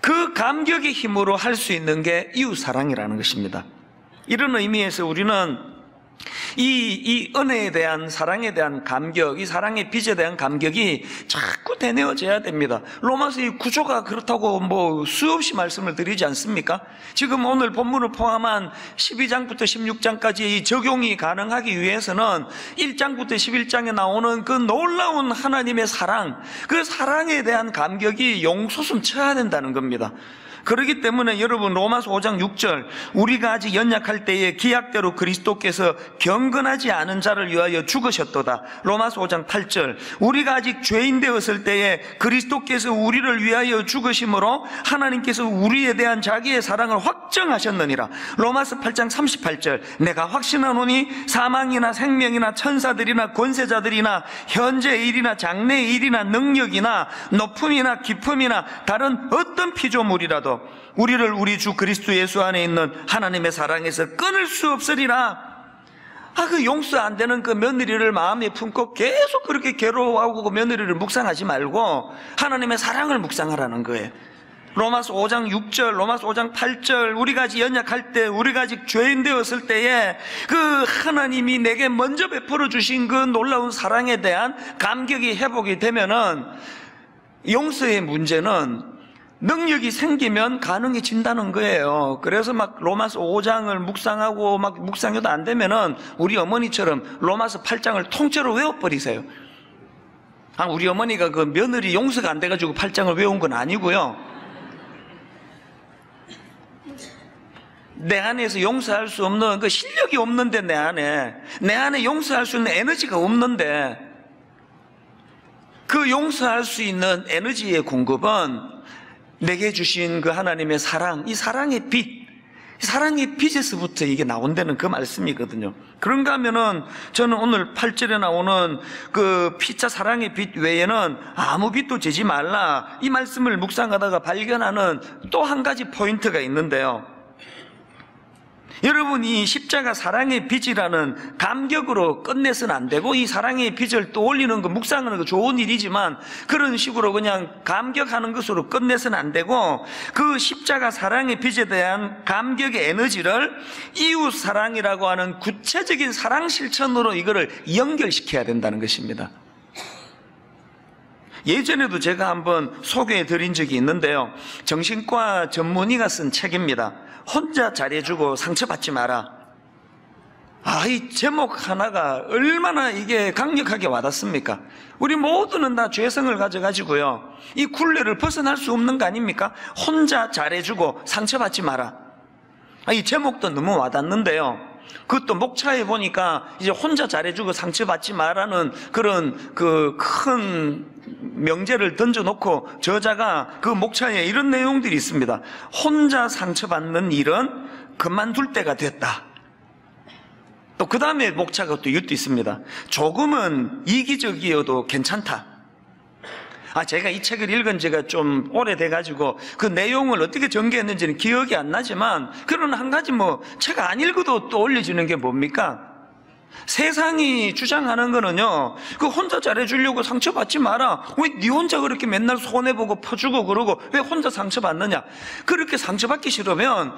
그 감격의 힘으로 할 수 있는 게 이웃사랑이라는 것입니다. 이런 의미에서 우리는 이 은혜에 대한, 사랑에 대한 감격, 이 사랑의 빚에 대한 감격이 자꾸 되뇌어져야 됩니다. 로마서의 구조가 그렇다고 뭐 수없이 말씀을 드리지 않습니까? 지금 오늘 본문을 포함한 12장부터 16장까지 적용이 가능하기 위해서는 1장부터 11장에 나오는 그 놀라운 하나님의 사랑, 그 사랑에 대한 감격이 용솟음 쳐야 된다는 겁니다. 그렇기 때문에 여러분, 로마서 5장 6절, 우리가 아직 연약할 때에 기약대로 그리스도께서 경건하지 않은 자를 위하여 죽으셨도다. 로마서 5장 8절, 우리가 아직 죄인 되었을 때에 그리스도께서 우리를 위하여 죽으심으로 하나님께서 우리에 대한 자기의 사랑을 확정하셨느니라. 로마서 8장 38절, 내가 확신하노니 사망이나 생명이나 천사들이나 권세자들이나 현재의 일이나 장래의 일이나 능력이나 높음이나 깊음이나 다른 어떤 피조물이라도 우리를 우리 주 그리스도 예수 안에 있는 하나님의 사랑에서 끊을 수 없으리라. 그 용서 안 되는 그 며느리를 마음에 품고 계속 그렇게 괴로워하고 그 며느리를 묵상하지 말고 하나님의 사랑을 묵상하라는 거예요. 로마서 5장 6절, 로마서 5장 8절, 우리가 아직 연약할 때, 우리가 아직 죄인 되었을 때에 그 하나님이 내게 먼저 베풀어 주신 그 놀라운 사랑에 대한 감격이 회복이 되면은 용서의 문제는 능력이 생기면 가능해진다는 거예요. 그래서 막 로마서 5장을 묵상하고 막 묵상해도 안 되면은 우리 어머니처럼 로마서 8장을 통째로 외워버리세요. 우리 어머니가 그 며느리 용서가 안 돼가지고 8장을 외운 건 아니고요. 내 안에서 용서할 수 없는 그 실력이 없는데, 내 안에 용서할 수 있는 에너지가 없는데, 그 용서할 수 있는 에너지의 공급은 내게 주신 그 하나님의 사랑, 이 사랑의 빛, 사랑의 빛에서부터 이게 나온다는 그 말씀이거든요. 그런가 하면은 저는 오늘 8절에 나오는 그 피자 사랑의 빛 외에는 아무 빛도 재지 말라, 이 말씀을 묵상하다가 발견하는 또 한 가지 포인트가 있는데요. 여러분, 이 십자가 사랑의 빛이라는 감격으로 끝내서는 안 되고, 이 사랑의 빛을 또 올리는 거, 묵상하는 거 좋은 일이지만 그런 식으로 그냥 감격하는 것으로 끝내서는 안 되고, 그 십자가 사랑의 빛에 대한 감격의 에너지를 이웃 사랑이라고 하는 구체적인 사랑 실천으로 이거를 연결시켜야 된다는 것입니다. 예전에도 제가 한번 소개해 드린 적이 있는데요, 정신과 전문의가 쓴 책입니다. 혼자 잘해주고 상처받지 마라. 이 제목 하나가 얼마나 이게 강력하게 와닿습니까? 우리 모두는 다 죄성을 가져가지고요, 이 굴레를 벗어날 수 없는 거 아닙니까? 혼자 잘해주고 상처받지 마라. 이 제목도 너무 와닿는데요, 그것도 목차에 보니까 이제 혼자 잘해주고 상처받지 마라는 그런 그 큰 명제를 던져놓고 저자가 그 목차에 이런 내용들이 있습니다. 혼자 상처받는 일은 그만둘 때가 됐다. 또 그 다음에 목차가 또 이것도 있습니다. 조금은 이기적이어도 괜찮다. 제가 이 책을 읽은 지가 좀 오래돼가지고 그 내용을 어떻게 전개했는지는 기억이 안 나지만, 그런 한 가지 책 안 읽어도 또 올려지는 게 뭡니까? 세상이 주장하는 거는요, 그 혼자 잘해주려고 상처받지 마라. 왜 네 혼자 그렇게 맨날 손해보고 퍼주고 그러고 왜 혼자 상처받느냐? 그렇게 상처받기 싫으면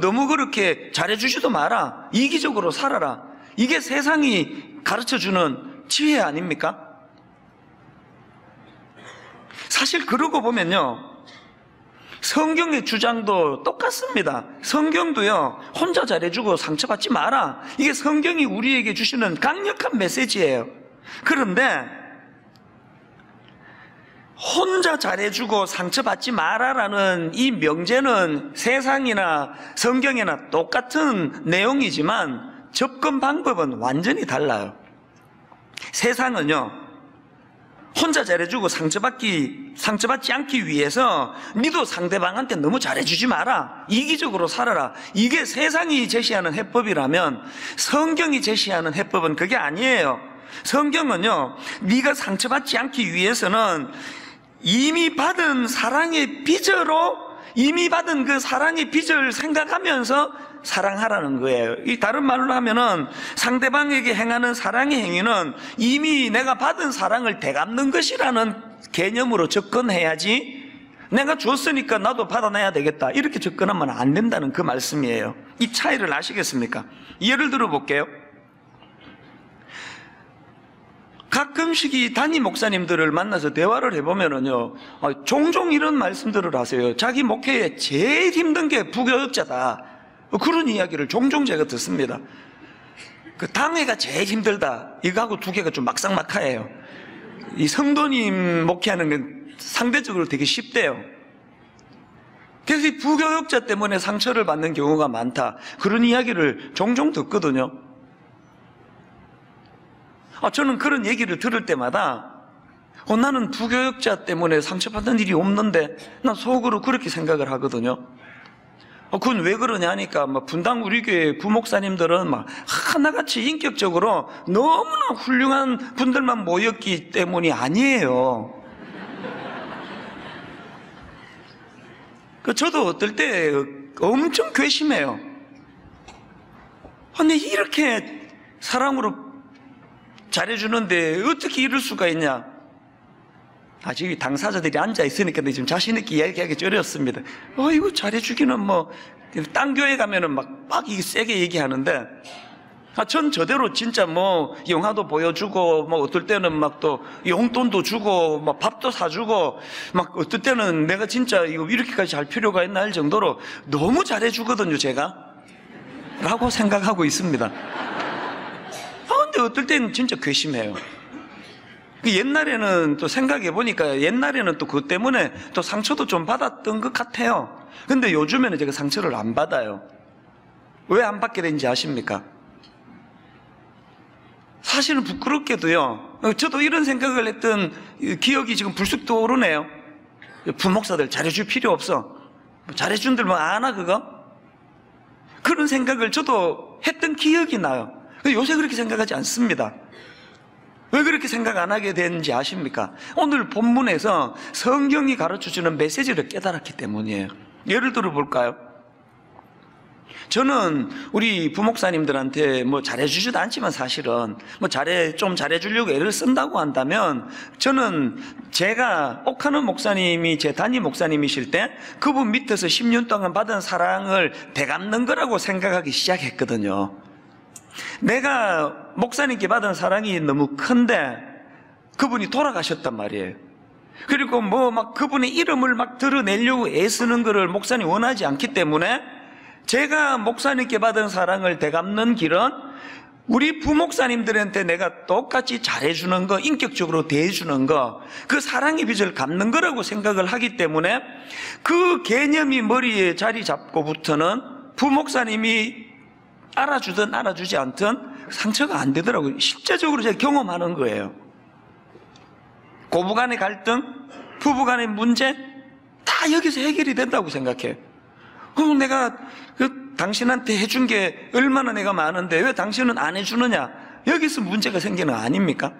너무 그렇게 잘해주지도 마라. 이기적으로 살아라. 이게 세상이 가르쳐주는 지혜 아닙니까? 사실 그러고 보면요, 성경의 주장도 똑같습니다. 성경도요, 혼자 잘해주고 상처받지 마라, 이게 성경이 우리에게 주시는 강력한 메시지예요. 그런데 혼자 잘해주고 상처받지 마라라는 이 명제는 세상이나 성경이나 똑같은 내용이지만 접근 방법은 완전히 달라요. 세상은요, 혼자 잘해주고 상처받지 않기 위해서 니도 상대방한테 너무 잘해주지 마라, 이기적으로 살아라, 이게 세상이 제시하는 해법이라면 성경이 제시하는 해법은 그게 아니에요. 성경은요, 네가 상처받지 않기 위해서는 이미 받은 사랑의 빚으로, 이미 받은 그 사랑의 빚을 생각하면서 사랑하라는 거예요. 이 다른 말로 하면은 상대방에게 행하는 사랑의 행위는 이미 내가 받은 사랑을 되갚는 것이라는 개념으로 접근해야지, 내가 줬으니까 나도 받아내야 되겠다 이렇게 접근하면 안 된다는 그 말씀이에요. 이 차이를 아시겠습니까? 예를 들어 볼게요. 가끔씩 이 담임 목사님들을 만나서 대화를 해보면은요, 종종 이런 말씀들을 하세요. 자기 목회에 제일 힘든 게 부교역자다, 그런 이야기를 종종 제가 듣습니다. 그 당회가 제일 힘들다, 이거하고 두 개가 좀 막상막하예요. 이 성도님 목회하는 건 상대적으로 되게 쉽대요. 그래서 이 부교역자 때문에 상처를 받는 경우가 많다, 그런 이야기를 종종 듣거든요. 저는 그런 얘기를 들을 때마다 나는 부교역자 때문에 상처받는 일이 없는데 난 속으로 그렇게 생각을 하거든요. 그건 왜 그러냐 하니까 분당 우리 교회 부목사님들은 막 하나같이 인격적으로 너무나 훌륭한 분들만 모였기 때문이 아니에요. 저도 어떨 때 엄청 괘씸해요. 근데 이렇게 사랑으로 잘해주는데 어떻게 이럴 수가 있냐. 지금 당사자들이 앉아있으니까 지금 자신있게 이야기하기 어렵습니다. 이거 잘해주기는 딴 교회 가면은 막 이게 세게 얘기하는데, 전 저대로 진짜 영화도 보여주고, 어떨 때는 막 또 용돈도 주고, 밥도 사주고, 어떨 때는 내가 진짜 이거 이렇게까지 할 필요가 있나 할 정도로 너무 잘해주거든요, 제가. 라고 생각하고 있습니다. 근데 어떨 때는 진짜 괘씸해요. 옛날에는 또 생각해 보니까 옛날에는 또 그것 때문에 또 상처도 좀 받았던 것 같아요. 근데 요즘에는 제가 상처를 안 받아요. 왜 안 받게 된지 아십니까? 사실은 부끄럽게도요, 저도 이런 생각을 했던 기억이 지금 불쑥 떠오르네요. 부목사들 잘해줄 필요 없어, 잘해준들 아나 그거? 그런 생각을 저도 했던 기억이 나요. 요새 그렇게 생각하지 않습니다. 왜 그렇게 생각 안 하게 되는지 아십니까? 오늘 본문에서 성경이 가르쳐주는 메시지를 깨달았기 때문이에요. 예를 들어 볼까요? 저는 우리 부목사님들한테 잘해주지도 않지만 사실은 좀 잘해주려고 애를 쓴다고 한다면, 저는 제가 옥하는 목사님이 제 담임 목사님이실 때 그분 밑에서 10년 동안 받은 사랑을 되갚는 거라고 생각하기 시작했거든요. 내가 목사님께 받은 사랑이 너무 큰데 그분이 돌아가셨단 말이에요. 그리고 그분의 이름을 드러내려고 애쓰는 것을 목사님이 원하지 않기 때문에 제가 목사님께 받은 사랑을 되갚는 길은 우리 부목사님들한테 내가 똑같이 잘해주는 거, 인격적으로 대해주는 거, 그 사랑의 빚을 갚는 거라고 생각을 하기 때문에 그 개념이 머리에 자리 잡고부터는 부목사님이 알아주든 알아주지 않든 상처가 안 되더라고요. 실제적으로 제가 경험하는 거예요. 고부간의 갈등, 부부간의 문제 다 여기서 해결이 된다고 생각해요. 그럼 내가 당신한테 해준 게 얼마나 내가 많은데 왜 당신은 안 해주느냐, 여기서 문제가 생기는 거 아닙니까?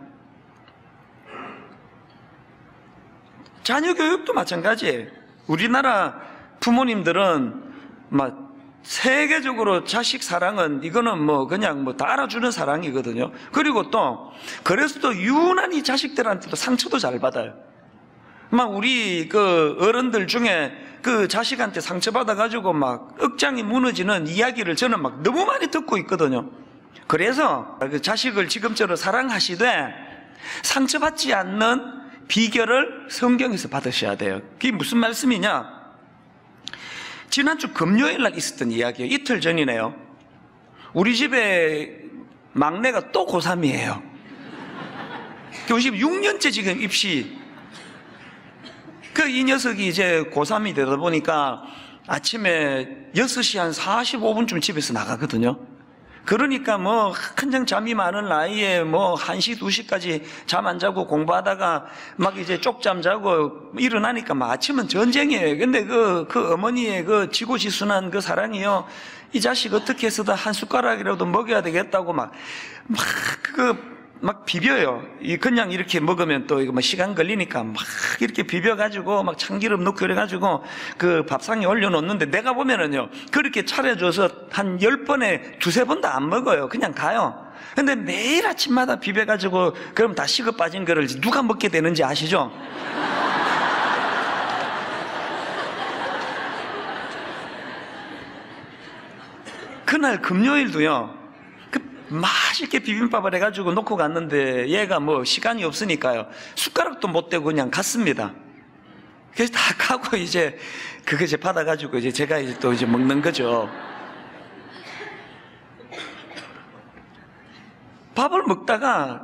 자녀 교육도 마찬가지예요. 우리나라 부모님들은 세계적으로 자식 사랑은 이거는 그냥 다 알아주는 사랑이거든요. 그리고 또 그래서 또 유난히 자식들한테도 상처도 잘 받아요. 우리 어른들 중에 자식한테 상처받아가지고 억장이 무너지는 이야기를 저는 너무 많이 듣고 있거든요. 그래서 자식을 지금처럼 사랑하시되 상처받지 않는 비결을 성경에서 받으셔야 돼요. 그게 무슨 말씀이냐? 지난주 금요일 날 있었던 이야기예요. 이틀 전이네요. 우리 집에 막내가 또 고3이에요. 지금 6년째 지금 입시. 이 녀석이 이제 고3이 되다 보니까 아침에 6시 한 45분쯤 집에서 나가거든요. 그러니까 뭐 한창 잠이 많은 나이에 뭐 1시, 2시까지 잠 안 자고 공부하다가 막 이제 쪽잠 자고 일어나니까 뭐 아침은 전쟁이에요. 근데 그 어머니의 그 지고지순한 그 사랑이요. 이 자식 어떻게 해서든 한 숟가락이라도 먹여야 되겠다고 막 비벼요. 그냥 이렇게 먹으면 또 이거 뭐 시간 걸리니까 막 이렇게 비벼가지고 막 참기름 넣고 그래가지고 그 밥상에 올려놓는데 내가 보면은요, 그렇게 차려줘서 한 10번에 2-3번도 안 먹어요. 그냥 가요. 근데 매일 아침마다 비벼가지고 그럼 다 식어 빠진 거를 누가 먹게 되는지 아시죠? 그날 금요일도요, 맛있게 비빔밥을 해가지고 놓고 갔는데 얘가 뭐 시간이 없으니까요, 숟가락도 못 대고 그냥 갔습니다. 그래서 다 가고 이제 그거 이제 받아가지고 이제 제가 이제 또 이제 먹는 거죠. 밥을 먹다가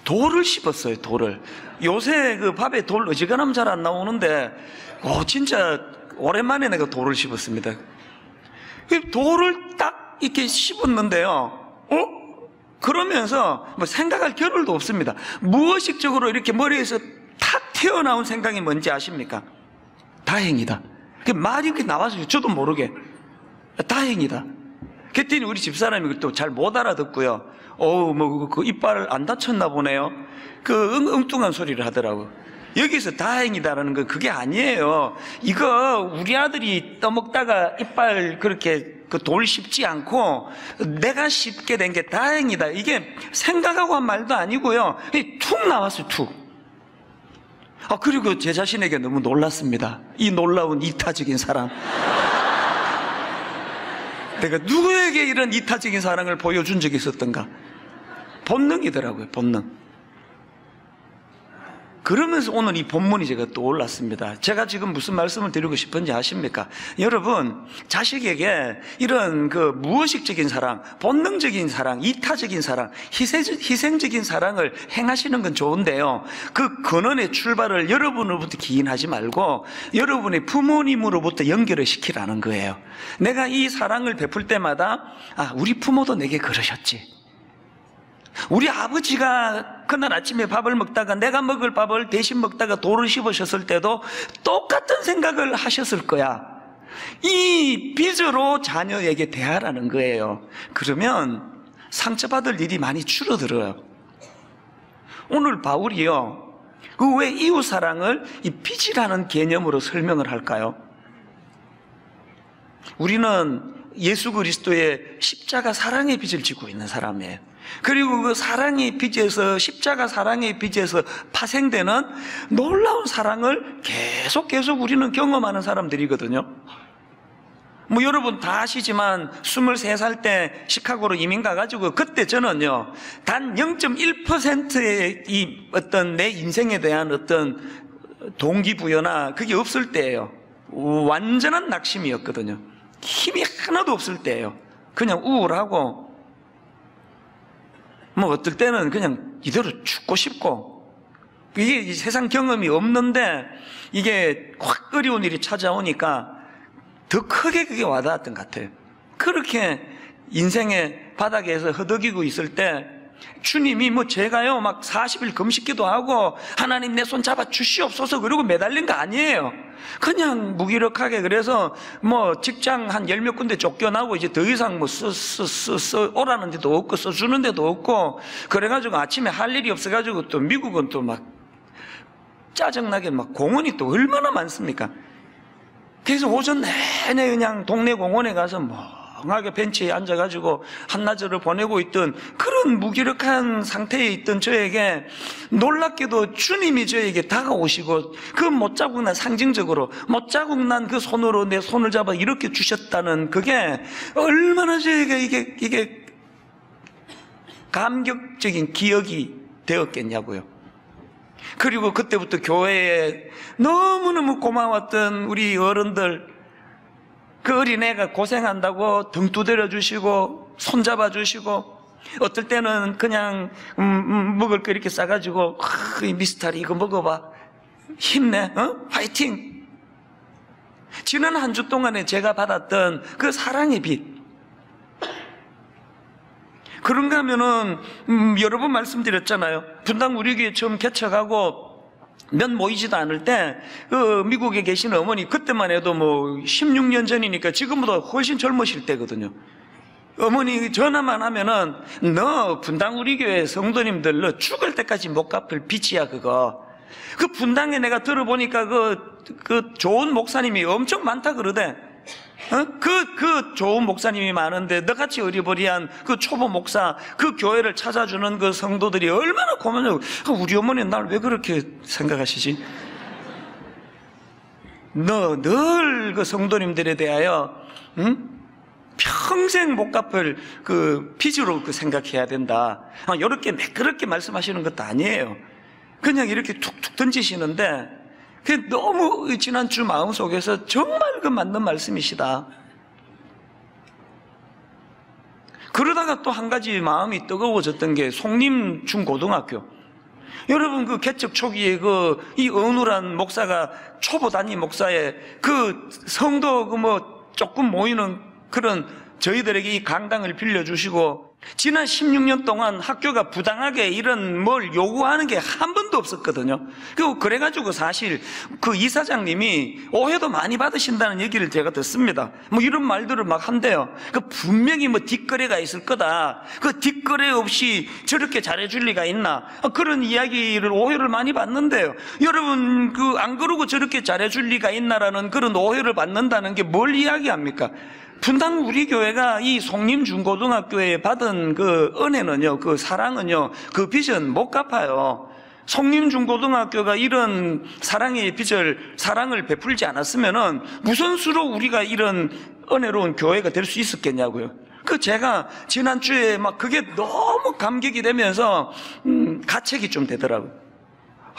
돌을 씹었어요, 돌을. 요새 그 밥에 돌 어지간하면 잘 안 나오는데, 진짜 오랜만에 내가 돌을 씹었습니다. 돌을 딱 이렇게 씹었는데요, 그러면서 뭐 생각할 겨를도 없습니다. 무의식적으로 이렇게 머리에서 탁 튀어나온 생각이 뭔지 아십니까? 다행이다. 말이 이렇게 나와서 저도 모르게 다행이다. 그랬더니 우리 집사람이 또 잘 못 알아듣고요, 그 이빨을 안 다쳤나 보네요. 그 엉뚱한 소리를 하더라고요. 여기서 다행이다라는 건 그게 아니에요. 이거 우리 아들이 떠먹다가 이빨 그렇게 그 돌 씹지 않고 내가 씹게 된 게 다행이다. 이게 생각하고 한 말도 아니고요. 툭 나왔어요, 툭. 그리고 제 자신에게 너무 놀랐습니다. 이 놀라운 이타적인 사랑. 내가 누구에게 이런 이타적인 사랑을 보여준 적이 있었던가? 본능이더라고요, 본능. 그러면서 오늘 이 본문이 제가 또 올랐습니다. 제가 지금 무슨 말씀을 드리고 싶은지 아십니까? 여러분, 자식에게 이런 그 무의식적인 사랑, 본능적인 사랑, 이타적인 사랑, 희생적인 사랑을 행하시는 건 좋은데요, 그 근원의 출발을 여러분으로부터 기인하지 말고 여러분의 부모님으로부터 연결을 시키라는 거예요. 내가 이 사랑을 베풀 때마다 우리 부모도 내게 그러셨지. 우리 아버지가 그날 아침에 밥을 먹다가 내가 먹을 밥을 대신 먹다가 돌을 씹으셨을 때도 똑같은 생각을 하셨을 거야. 이 빚으로 자녀에게 대하라는 거예요. 그러면 상처받을 일이 많이 줄어들어요. 오늘 바울이요, 왜 이웃사랑을 이 빚이라는 개념으로 설명을 할까요? 우리는 예수 그리스도의 십자가 사랑의 빚을 지고 있는 사람이에요. 그리고 그 사랑의 빚에서, 십자가 사랑의 빚에서 파생되는 놀라운 사랑을 계속 우리는 경험하는 사람들이거든요. 뭐 여러분 다 아시지만 23살 때 시카고로 이민 가가지고 그때 저는요, 단 0.1%의 이 어떤 내 인생에 대한 어떤 동기부여나 그게 없을 때예요. 완전한 낙심이었거든요. 힘이 하나도 없을 때예요. 그냥 우울하고, 뭐 어떨 때는 그냥 이대로 죽고 싶고, 이게 세상 경험이 없는데 이게 확 어려운 일이 찾아오니까 더 크게 그게 와닿았던 것 같아요. 그렇게 인생의 바닥에서 허덕이고 있을 때 주님이 뭐 제가요 막 40일 금식기도 하고 하나님 내 손 잡아 주시옵소서 그러고 매달린 거 아니에요. 그냥 무기력하게, 그래서 뭐 직장 한 10몇 군데 쫓겨나고 이제 더 이상 뭐 오라는 데도 없고 써주는 데도 없고, 그래가지고 아침에 할 일이 없어가지고 또 미국은 또 막 짜증나게 막 공원이 또 얼마나 많습니까? 그래서 오전 내내 그냥 동네 공원에 가서 멍하게 벤치에 앉아가지고 한나절을 보내고 있던 그런 무기력한 상태에 있던 저에게 놀랍게도 주님이 저에게 다가오시고 그 못자국난, 상징적으로 못자국난 그 손으로 내 손을 잡아 이렇게 주셨다는 그게 얼마나 저에게 이게 감격적인 기억이 되었겠냐고요. 그리고 그때부터 교회에 너무너무 고마웠던 우리 어른들, 그 어린애가 고생한다고 등 두드려 주시고 손잡아 주시고, 어떨 때는 그냥 먹을 거 이렇게 싸가지고 미스터리 이거 먹어봐, 힘내, 화이팅. 지난 한 주 동안에 제가 받았던 그 사랑의 빛, 그런가 하면은 여러 번 말씀드렸잖아요. 분당 우리 교회 처음 개척하고 몇 모이지도 않을 때 미국에 계신 어머니, 그때만 해도 뭐 16년 전이니까 지금보다 훨씬 젊으실 때거든요. 어머니 전화만 하면은 너 분당 우리 교회 성도님들 너 죽을 때까지 못 갚을 빚이야 그거. 그 분당에 내가 들어보니까 그 좋은 목사님이 엄청 많다 그러대. 그 좋은 목사님이 많은데 너같이 어리버리한 그 초보 목사, 그 교회를 찾아주는 그 성도들이 얼마나 고마워요. 우리 어머니는 날 왜 그렇게 생각하시지? 너 늘 그 성도님들에 대하여 평생 못 갚을 그 빚으로 그 생각해야 된다. 이렇게 매끄럽게 말씀하시는 것도 아니에요. 그냥 이렇게 툭툭 던지시는데 그게 너무 지난주 마음속에서 정말 그 맞는 말씀이시다. 그러다가 또 한 가지 마음이 뜨거워졌던 게 송림 중고등학교. 여러분 그 개척 초기에 이 어눌한 목사가 초보 담임 목사의 그 성도 조금 모이는 그런 저희들에게 이 강당을 빌려주시고 지난 16년 동안 학교가 부당하게 이런 뭘 요구하는 게 한 번도 없었거든요. 그래가지고 사실 그 이사장님이 오해도 많이 받으신다는 얘기를 제가 듣습니다. 이런 말들을 막 한대요. 분명히 뒷거래가 있을 거다. 그 뒷거래 없이 저렇게 잘해줄 리가 있나? 그런 이야기를 오해를 많이 받는데요. 여러분 안 그러고 저렇게 잘해줄 리가 있나라는 그런 오해를 받는다는 게 뭘 이야기합니까? 분당 우리 교회가 이 송림 중고등학교에 받은 그 은혜는요, 그 사랑은요, 그 빚은 못 갚아요. 송림 중고등학교가 이런 사랑의 빚을, 사랑을 베풀지 않았으면은 무슨 수로 우리가 이런 은혜로운 교회가 될 수 있었겠냐고요. 제가 지난주에 그게 너무 감격이 되면서 가책이 좀 되더라고요.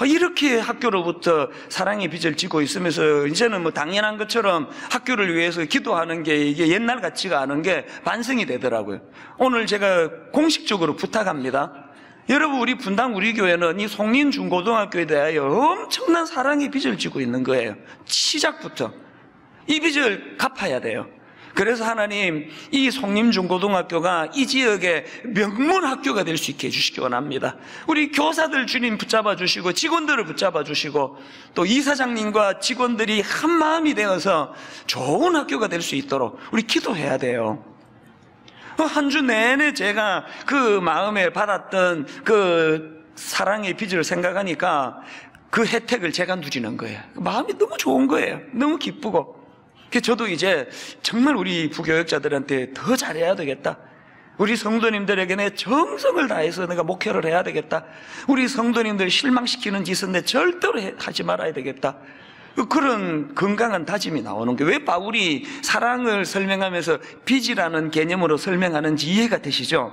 이렇게 학교로부터 사랑의 빚을 지고 있으면서 이제는 당연한 것처럼 학교를 위해서 기도하는 게 이게 옛날 같지가 않은 게 반성이 되더라고요. 오늘 제가 공식적으로 부탁합니다. 여러분 우리 분당 우리 교회는 이 송림 중고등학교에 대하여 엄청난 사랑의 빚을 지고 있는 거예요. 시작부터 이 빚을 갚아야 돼요. 그래서 하나님 이 송림중고등학교가 이 지역의 명문 학교가 될 수 있게 해주시기 원합니다. 우리 교사들 주님 붙잡아 주시고 직원들을 붙잡아 주시고 또 이사장님과 직원들이 한 마음이 되어서 좋은 학교가 될 수 있도록 우리 기도해야 돼요. 한 주 내내 제가 그 마음에 받았던 그 사랑의 빚을 생각하니까 그 혜택을 제가 누리는 거예요. 마음이 너무 좋은 거예요. 너무 기쁘고. 저도 이제 정말 우리 부교역자들한테 더 잘해야 되겠다. 우리 성도님들에게 내 정성을 다해서 내가 목회를 해야 되겠다. 우리 성도님들 실망시키는 짓은 내 절대로 하지 말아야 되겠다. 그런 건강한 다짐이 나오는 게 왜 바울이 사랑을 설명하면서 빚이라는 개념으로 설명하는지 이해가 되시죠?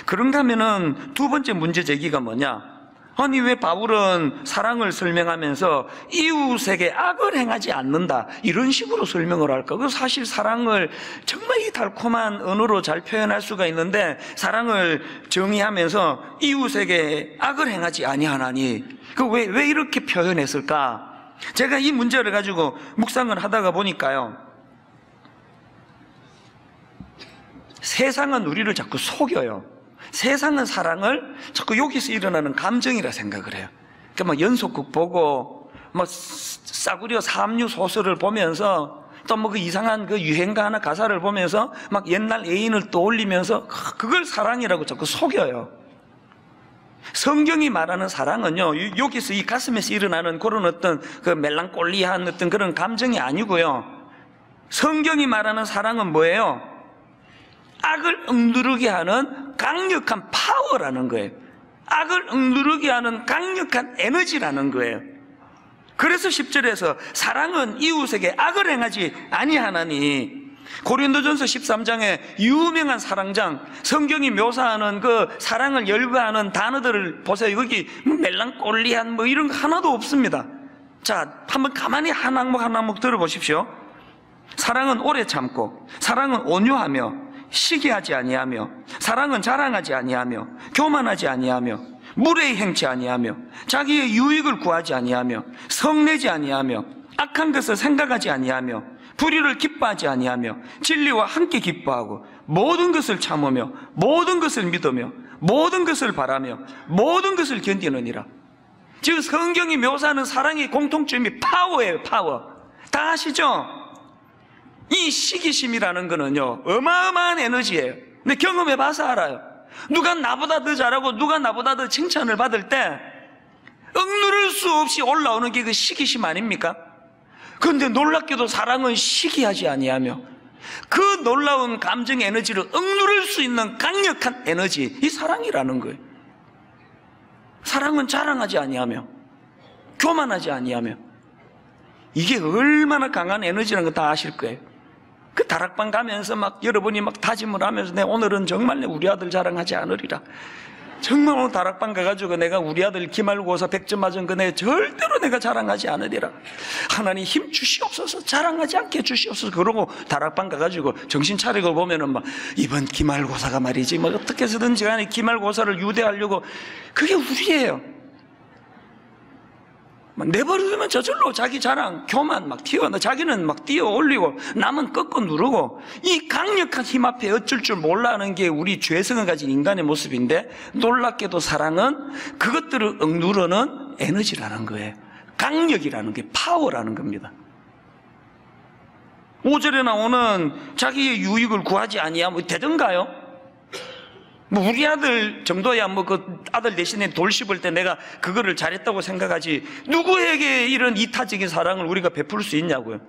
그런가 하면은 두 번째 문제 제기가 뭐냐? 아니 왜 바울은 사랑을 설명하면서 이웃에게 악을 행하지 않는다 이런 식으로 설명을 할까? 사실 사랑을 정말 이 달콤한 언어로 잘 표현할 수가 있는데 사랑을 정의하면서 이웃에게 악을 행하지 아니하나니 왜 이렇게 표현했을까? 제가 이 문제를 가지고 묵상을 하다가 보니까요, 세상은 우리를 자꾸 속여요. 세상은 사랑을 자꾸 여기서 일어나는 감정이라 생각을 해요. 그러니까 연속극 보고 싸구려 삼류 소설을 보면서 또 그 이상한 그 유행가 하나 가사를 보면서 옛날 애인을 떠올리면서 그걸 사랑이라고 자꾸 속여요. 성경이 말하는 사랑은요, 여기서 이 가슴에서 일어나는 그런 어떤 그 멜랑콜리한 어떤 그런 감정이 아니고요. 성경이 말하는 사랑은 뭐예요? 악을 억누르게 하는 강력한 파워라는 거예요. 악을 억누르게 하는 강력한 에너지라는 거예요. 그래서 10절에서 사랑은 이웃에게 악을 행하지 아니하나니, 고린도전서 13장에 유명한 사랑장, 성경이 묘사하는 그 사랑을 열거하는 단어들을 보세요. 여기 멜랑콜리한 이런 거 하나도 없습니다. 자, 한번 가만히 한 항목 한 항목 들어보십시오. 사랑은 오래 참고, 사랑은 온유하며, 시기하지 아니하며, 사랑은 자랑하지 아니하며, 교만하지 아니하며, 무례히 행치 아니하며, 자기의 유익을 구하지 아니하며, 성내지 아니하며, 악한 것을 생각하지 아니하며, 불의를 기뻐하지 아니하며, 진리와 함께 기뻐하고, 모든 것을 참으며 모든 것을 믿으며 모든 것을 바라며 모든 것을 견디느니라. 즉 성경이 묘사하는 사랑의 공통점이 파워예요. 파워. 다 아시죠? 이 시기심이라는 거는요 어마어마한 에너지예요. 근데 경험해 봐서 알아요. 누가 나보다 더 잘하고 누가 나보다 더 칭찬을 받을 때 억누를 수 없이 올라오는 게 그 시기심 아닙니까? 그런데 놀랍게도 사랑은 시기하지 아니하며 그 놀라운 감정 에너지를 억누를 수 있는 강력한 에너지, 이 사랑이라는 거예요. 사랑은 자랑하지 아니하며 교만하지 아니하며, 이게 얼마나 강한 에너지라는 거 다 아실 거예요. 그 다락방 가면서 막 여러분이 막 다짐을 하면서 내 오늘은 정말 우리 아들 자랑하지 않으리라. 정말 오늘 다락방 가가지고 내가 우리 아들 기말고사 100점 맞은 거 내 절대로 내가 자랑하지 않으리라. 하나님 힘 주시옵소서, 자랑하지 않게 주시옵소서. 그러고 다락방 가가지고 정신 차리고 보면은 막 이번 기말고사가 말이지 뭐 어떻게 해서든지 간에 기말고사를 유대하려고, 그게 우리예요. 내버려두면 저절로 자기 자랑, 교만 막 튀어나, 자기는 막 뛰어 올리고 남은 꺾어 누르고, 이 강력한 힘 앞에 어쩔 줄 몰라 하는 게 우리 죄성을 가진 인간의 모습인데, 놀랍게도 사랑은 그것들을 억누르는 에너지라는 거예요. 강력이라는 게 파워라는 겁니다. 5절에 나오는 자기의 유익을 구하지 아니하면 되던가요? 뭐 우리 아들 정도야 뭐 그 아들 대신에 돌 씹을 때 내가 그거를 잘했다고 생각하지, 누구에게 이런 이타적인 사랑을 우리가 베풀 수 있냐고요.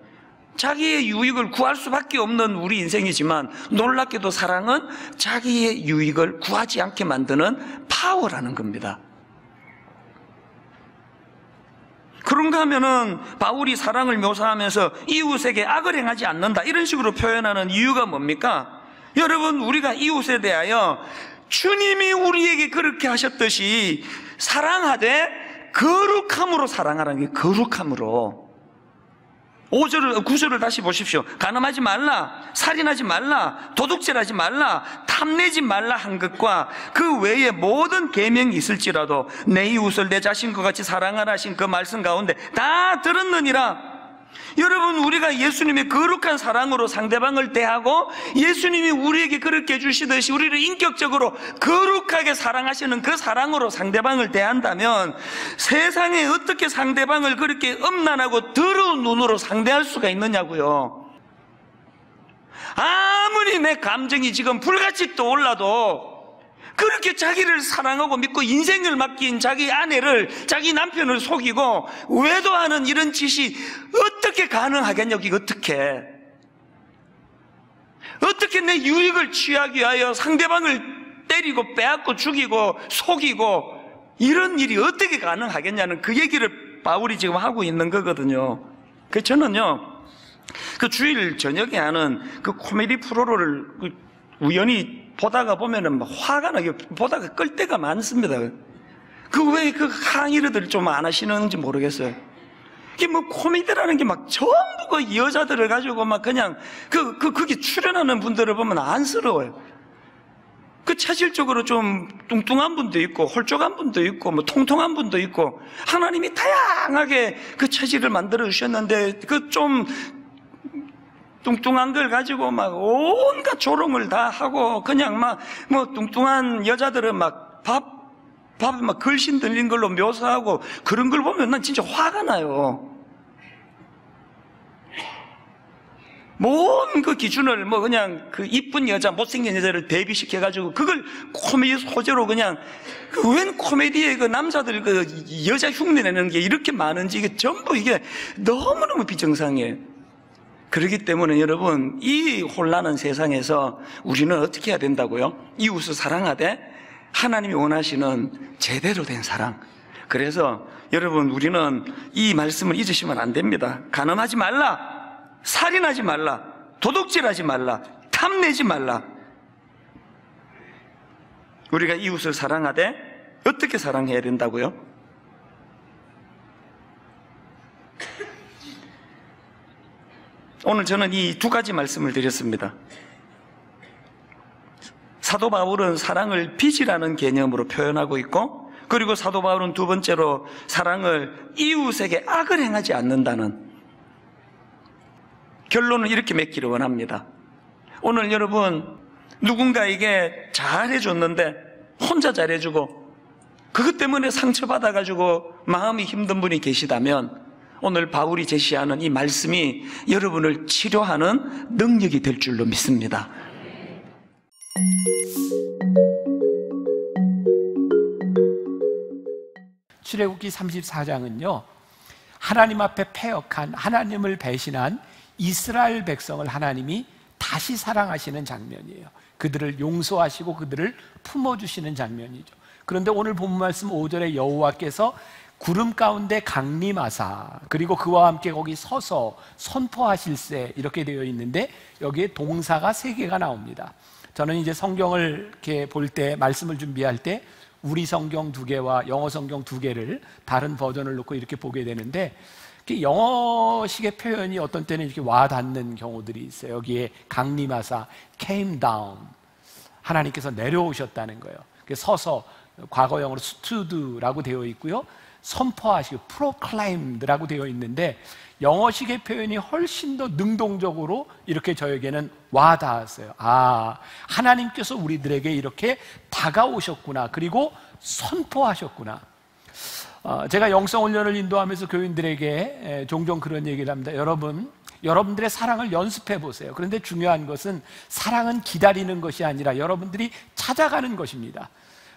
자기의 유익을 구할 수밖에 없는 우리 인생이지만, 놀랍게도 사랑은 자기의 유익을 구하지 않게 만드는 파워라는 겁니다. 그런가 하면은 바울이 사랑을 묘사하면서 이웃에게 악을 행하지 않는다 이런 식으로 표현하는 이유가 뭡니까? 여러분, 우리가 이웃에 대하여 주님이 우리에게 그렇게 하셨듯이 사랑하되 거룩함으로 사랑하라는 게, 거룩함으로. 9절을 다시 보십시오. 간음하지 말라, 살인하지 말라, 도둑질하지 말라, 탐내지 말라 한 것과 그 외에 모든 계명이 있을지라도 내 이웃을 내 자신과 같이 사랑하라 하신 그 말씀 가운데 다 들었느니라. 여러분, 우리가 예수님의 거룩한 사랑으로 상대방을 대하고 예수님이 우리에게 그렇게 해주시듯이 우리를 인격적으로 거룩하게 사랑하시는 그 사랑으로 상대방을 대한다면, 세상에 어떻게 상대방을 그렇게 음란하고 더러운 눈으로 상대할 수가 있느냐고요. 아무리 내 감정이 지금 불같이 떠올라도 그렇게 자기를 사랑하고 믿고 인생을 맡긴 자기 아내를, 자기 남편을 속이고 외도하는 이런 짓이 어떻게 가능하겠냐고. 이거 어떻게 내 유익을 취하기 위하여 상대방을 때리고 빼앗고 죽이고 속이고 이런 일이 어떻게 가능하겠냐는 그 얘기를 바울이 지금 하고 있는 거거든요. 그래서 저는요, 그 주일 저녁에 하는 그 코미디 프로를 우연히 보다가 보면은 막 화가 나게 보다가 끌 때가 많습니다. 그 왜 그 항의를 좀 안 하시는지 모르겠어요. 이게 뭐 코미디라는 게 막 전부 그 여자들을 가지고 막 그냥 거기 출연하는 분들을 보면 안쓰러워요. 그 체질적으로 좀 뚱뚱한 분도 있고 홀쭉한 분도 있고 뭐 통통한 분도 있고, 하나님이 다양하게 그 체질을 만들어 주셨는데 그 좀 뚱뚱한 걸 가지고 막 온갖 조롱을 다 하고, 그냥 막 뭐 뚱뚱한 여자들은 막 밥에 막 걸신 들린 걸로 묘사하고, 그런 걸 보면 난 진짜 화가 나요. 뭔 그 기준을 뭐 그냥 그 이쁜 여자, 못생긴 여자를 대비시켜가지고 그걸 코미디 소재로 그냥, 웬 코미디에 그 남자들 그 여자 흉내 내는 게 이렇게 많은지, 이게 전부 이게 너무너무 비정상이에요. 그렇기 때문에 여러분, 이 혼란한 세상에서 우리는 어떻게 해야 된다고요? 이웃을 사랑하되 하나님이 원하시는 제대로 된 사랑. 그래서 여러분, 우리는 이 말씀을 잊으시면 안 됩니다. 간음하지 말라, 살인하지 말라, 도둑질하지 말라, 탐내지 말라. 우리가 이웃을 사랑하되 어떻게 사랑해야 된다고요? 오늘 저는 이 두 가지 말씀을 드렸습니다. 사도 바울은 사랑을 빚이라는 개념으로 표현하고 있고, 그리고 사도 바울은 두 번째로 사랑을 이웃에게 악을 행하지 않는다는 결론을 이렇게 맺기를 원합니다. 오늘 여러분, 누군가에게 잘해줬는데 혼자 잘해주고 그것 때문에 상처받아가지고 마음이 힘든 분이 계시다면 오늘 바울이 제시하는 이 말씀이 여러분을 치료하는 능력이 될 줄로 믿습니다. 출애굽기 34장은요 하나님 앞에 패역한, 하나님을 배신한 이스라엘 백성을 하나님이 다시 사랑하시는 장면이에요. 그들을 용서하시고 그들을 품어주시는 장면이죠. 그런데 오늘 본문 말씀 5절에 여호와께서 구름 가운데 강림하사 그리고 그와 함께 거기 서서 선포하실세 이렇게 되어 있는데 여기에 동사가 3개가 나옵니다. 저는 이제 성경을 이렇게 볼 때, 말씀을 준비할 때 우리 성경 2개와 영어 성경 2개를 다른 버전을 놓고 이렇게 보게 되는데 영어식의 표현이 어떤 때는 이렇게 와닿는 경우들이 있어요. 여기에 강림하사 came down, 하나님께서 내려오셨다는 거예요. 서서 과거형으로 stood라고 되어 있고요, 선포하시고 proclaimed라고 되어 있는데 영어식의 표현이 훨씬 더 능동적으로 이렇게 저에게는 와닿았어요. 아, 하나님께서 우리들에게 이렇게 다가오셨구나, 그리고 선포하셨구나. 제가 영성훈련을 인도하면서 교인들에게 종종 그런 얘기를 합니다. 여러분들의 사랑을 연습해 보세요. 그런데 중요한 것은 사랑은 기다리는 것이 아니라 여러분들이 찾아가는 것입니다.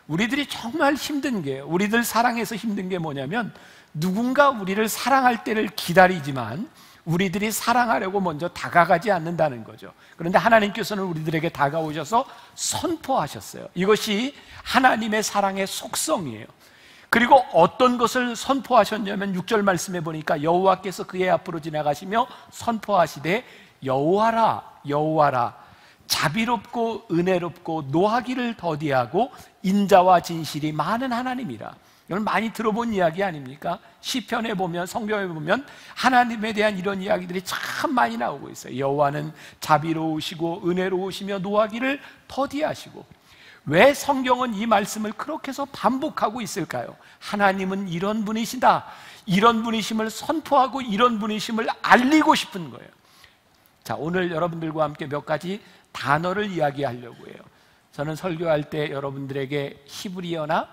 우리들이 정말 힘든 게, 우리들 사랑해서 힘든 게 뭐냐면 누군가 우리를 사랑할 때를 기다리지만 우리들이 사랑하려고 먼저 다가가지 않는다는 거죠. 그런데 하나님께서는 우리들에게 다가오셔서 선포하셨어요. 이것이 하나님의 사랑의 속성이에요. 그리고 어떤 것을 선포하셨냐면 6절 말씀에 보니까 여호와께서 그의 앞으로 지나가시며 선포하시되 여호와라 여호와라 자비롭고 은혜롭고 노하기를 더디하고 인자와 진실이 많은 하나님이라. 이건 많이 들어본 이야기 아닙니까? 시편에 보면, 성경에 보면 하나님에 대한 이런 이야기들이 참 많이 나오고 있어요. 여호와는 자비로우시고 은혜로우시며 노하기를 더디하시고. 왜 성경은 이 말씀을 그렇게 해서 반복하고 있을까요? 하나님은 이런 분이시다, 이런 분이심을 선포하고 이런 분이심을 알리고 싶은 거예요. 자, 오늘 여러분들과 함께 몇 가지 단어를 이야기하려고 해요. 저는 설교할 때 여러분들에게 히브리어나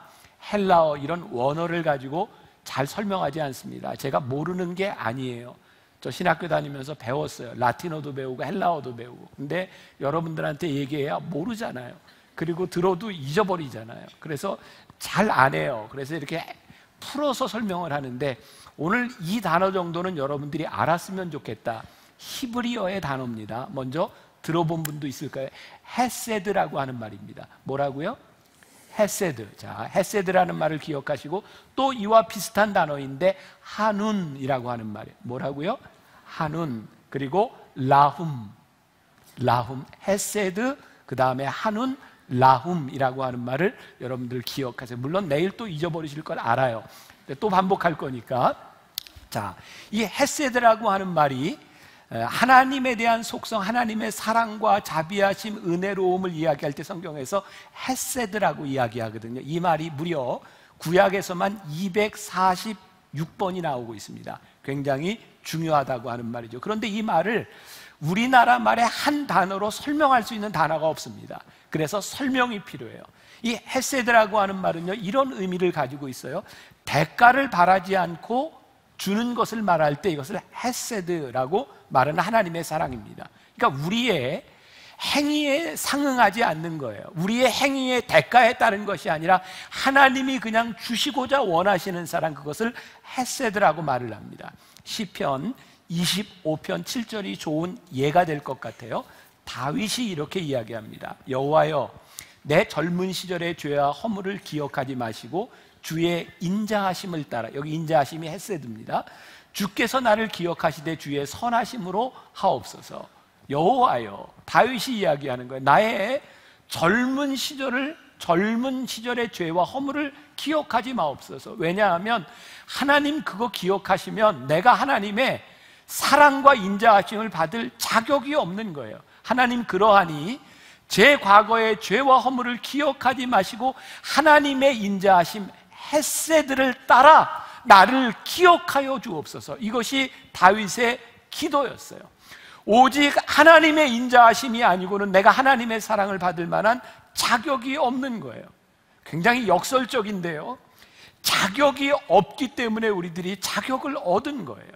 헬라어 이런 원어를 가지고 잘 설명하지 않습니다. 제가 모르는 게 아니에요. 저 신학교 다니면서 배웠어요. 라틴어도 배우고 헬라어도 배우고. 근데 여러분들한테 얘기해야 모르잖아요. 그리고 들어도 잊어버리잖아요. 그래서 잘 안 해요. 그래서 이렇게 풀어서 설명을 하는데 오늘 이 단어 정도는 여러분들이 알았으면 좋겠다. 히브리어의 단어입니다. 먼저 들어본 분도 있을까요? 헤세드라고 하는 말입니다. 뭐라고요? 헤세드. 자, 헤세드라는 말을 기억하시고 또 이와 비슷한 단어인데 하눈이라고 하는 말이에요. 뭐라고요? 하눈. 그리고 라훔. 헤세드, 그 다음에 하눈, 라훔이라고 하는 말을 여러분들 기억하세요. 물론 내일 또 잊어버리실 걸 알아요. 또 반복할 거니까. 자, 이 헤세드라고 하는 말이 하나님에 대한 속성, 하나님의 사랑과 자비하심, 은혜로움을 이야기할 때 성경에서 헤세드라고 이야기하거든요. 이 말이 무려 구약에서만 246번이 나오고 있습니다. 굉장히 중요하다고 하는 말이죠. 그런데 이 말을 우리나라 말의 한 단어로 설명할 수 있는 단어가 없습니다. 그래서 설명이 필요해요. 이 헤세드라고 하는 말은요, 이런 의미를 가지고 있어요. 대가를 바라지 않고 주는 것을 말할 때 이것을 헤세드라고 말하는 하나님의 사랑입니다. 그러니까 우리의 행위에 상응하지 않는 거예요. 우리의 행위의 대가에 따른 것이 아니라 하나님이 그냥 주시고자 원하시는 사랑, 그것을 헤세드라고 말을 합니다. 시편 25편 7절이 좋은 예가 될 것 같아요. 다윗이 이렇게 이야기합니다. 여호와여, 내 젊은 시절의 죄와 허물을 기억하지 마시고 주의 인자하심을 따라, 여기 인자하심이 헤세드입니다. 주께서 나를 기억하시되 주의 선하심으로 하옵소서. 여호와여, 다윗이 이야기하는 거예요. 나의 젊은 시절의 죄와 허물을 기억하지 마옵소서. 왜냐하면 하나님 그거 기억하시면 내가 하나님의 사랑과 인자하심을 받을 자격이 없는 거예요. 하나님 그러하니 제 과거의 죄와 허물을 기억하지 마시고 하나님의 인자하심 헤세드를 따라 나를 기억하여 주옵소서. 이것이 다윗의 기도였어요. 오직 하나님의 인자하심이 아니고는 내가 하나님의 사랑을 받을 만한 자격이 없는 거예요. 굉장히 역설적인데요, 자격이 없기 때문에 우리들이 자격을 얻은 거예요.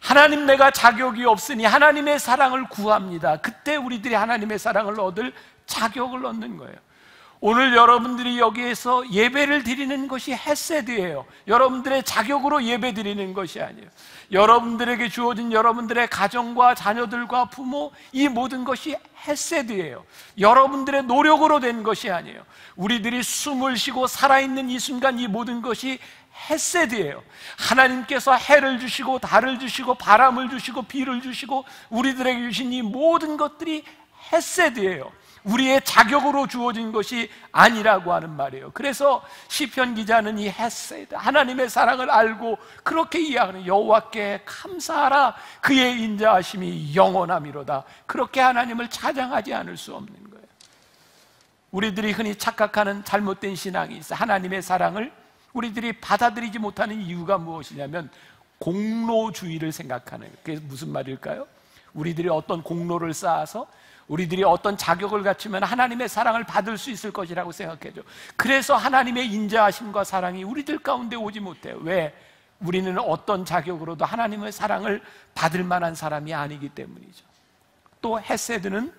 하나님, 내가 자격이 없으니 하나님의 사랑을 구합니다. 그때 우리들이 하나님의 사랑을 얻을 자격을 얻는 거예요. 오늘 여러분들이 여기에서 예배를 드리는 것이 헤세드예요. 여러분들의 자격으로 예배 드리는 것이 아니에요. 여러분들에게 주어진 여러분들의 가정과 자녀들과 부모, 이 모든 것이 헤세드예요. 여러분들의 노력으로 된 것이 아니에요. 우리들이 숨을 쉬고 살아있는 이 순간, 이 모든 것이 헤세드예요. 하나님께서 해를 주시고 달을 주시고 바람을 주시고 비를 주시고 우리들에게 주신 이 모든 것들이 헤세드예요. 우리의 자격으로 주어진 것이 아니라고 하는 말이에요. 그래서 시편 기자는 이 헤세드, 하나님의 사랑을 알고 그렇게 이해하는, 여호와께 감사하라, 그의 인자하심이 영원함이로다. 그렇게 하나님을 찬양하지 않을 수 없는 거예요. 우리들이 흔히 착각하는 잘못된 신앙이 있어. 하나님의 사랑을 우리들이 받아들이지 못하는 이유가 무엇이냐면 공로주의를 생각하는 거예요. 그게 무슨 말일까요? 우리들이 어떤 공로를 쌓아서 우리들이 어떤 자격을 갖추면 하나님의 사랑을 받을 수 있을 것이라고 생각해죠. 그래서 하나님의 인자하심과 사랑이 우리들 가운데 오지 못해요. 왜? 우리는 어떤 자격으로도 하나님의 사랑을 받을 만한 사람이 아니기 때문이죠. 또 헤세드는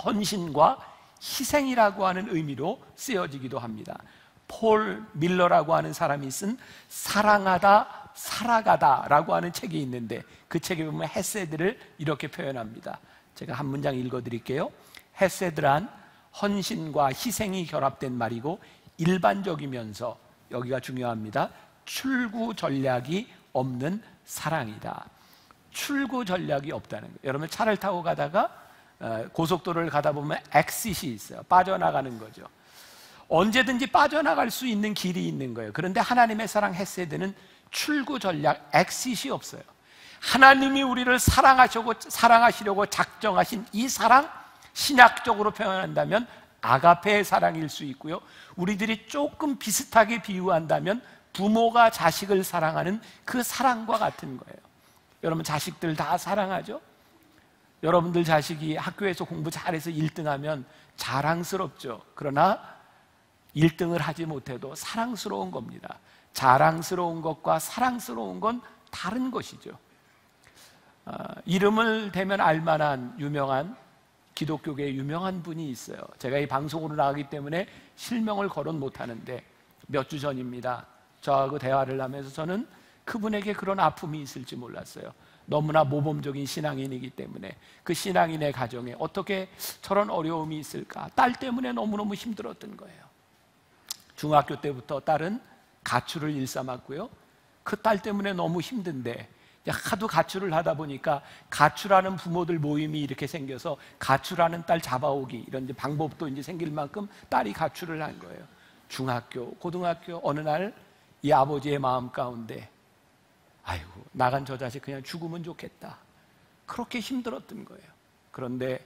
헌신과 희생이라고 하는 의미로 쓰여지기도 합니다. 폴 밀러라고 하는 사람이 쓴 사랑하다 살아가다 라고 하는 책이 있는데, 그 책에 보면 헤세드를 이렇게 표현합니다. 제가 한 문장 읽어드릴게요. 헤세드란 헌신과 희생이 결합된 말이고 일반적이면서, 여기가 중요합니다, 출구 전략이 없는 사랑이다. 출구 전략이 없다는 거예요. 여러분, 차를 타고 가다가 고속도로를 가다 보면 엑싯이 있어요. 빠져나가는 거죠. 언제든지 빠져나갈 수 있는 길이 있는 거예요. 그런데 하나님의 사랑 헤세드는 출구 전략, 엑싯이 없어요. 하나님이 우리를 사랑하시려고 작정하신 이 사랑, 신학적으로 표현한다면 아가페의 사랑일 수 있고요, 우리들이 조금 비슷하게 비유한다면 부모가 자식을 사랑하는 그 사랑과 같은 거예요. 여러분, 자식들 다 사랑하죠? 여러분들 자식이 학교에서 공부 잘해서 1등하면 자랑스럽죠. 그러나 1등을 하지 못해도 사랑스러운 겁니다. 자랑스러운 것과 사랑스러운 건 다른 것이죠. 이름을 대면 알만한 유명한 기독교계의 유명한 분이 있어요. 제가 이 방송으로 나가기 때문에 실명을 거론 못하는데 몇 주 전입니다. 저하고 대화를 하면서 저는 그분에게 그런 아픔이 있을지 몰랐어요. 너무나 모범적인 신앙인이기 때문에 그 신앙인의 가정에 어떻게 저런 어려움이 있을까. 딸 때문에 너무너무 힘들었던 거예요. 중학교 때부터 딸은 가출을 일삼았고요, 그 딸 때문에 너무 힘든데 하도 가출을 하다 보니까 가출하는 부모들 모임이 이렇게 생겨서 가출하는 딸 잡아오기, 이런 방법도 이제 생길 만큼 딸이 가출을 한 거예요. 중학교, 고등학교, 어느 날 이 아버지의 마음 가운데, 아이고, 나간 저 자식 그냥 죽으면 좋겠다, 그렇게 힘들었던 거예요. 그런데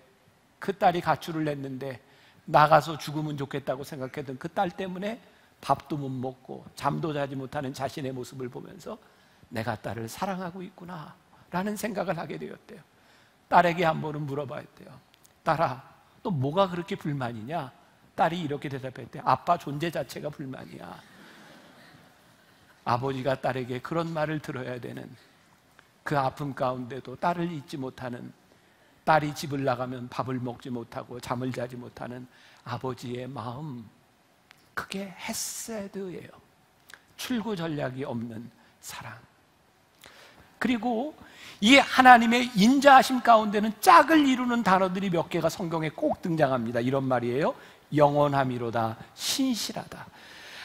그 딸이 가출을 했는데 나가서 죽으면 좋겠다고 생각했던 그 딸 때문에 밥도 못 먹고 잠도 자지 못하는 자신의 모습을 보면서 내가 딸을 사랑하고 있구나 라는 생각을 하게 되었대요. 딸에게 한 번은 물어봤대요. 딸아, 너 뭐가 그렇게 불만이냐? 딸이 이렇게 대답했대요. 아빠 존재 자체가 불만이야. 아버지가 딸에게 그런 말을 들어야 되는, 그 아픔 가운데도 딸을 잊지 못하는, 딸이 집을 나가면 밥을 먹지 못하고 잠을 자지 못하는 아버지의 마음, 그게 헤세드예요. 출구 전략이 없는 사랑. 그리고 이 하나님의 인자하심 가운데는 짝을 이루는 단어들이 몇 개가 성경에 꼭 등장합니다. 이런 말이에요. 영원함이로다, 신실하다.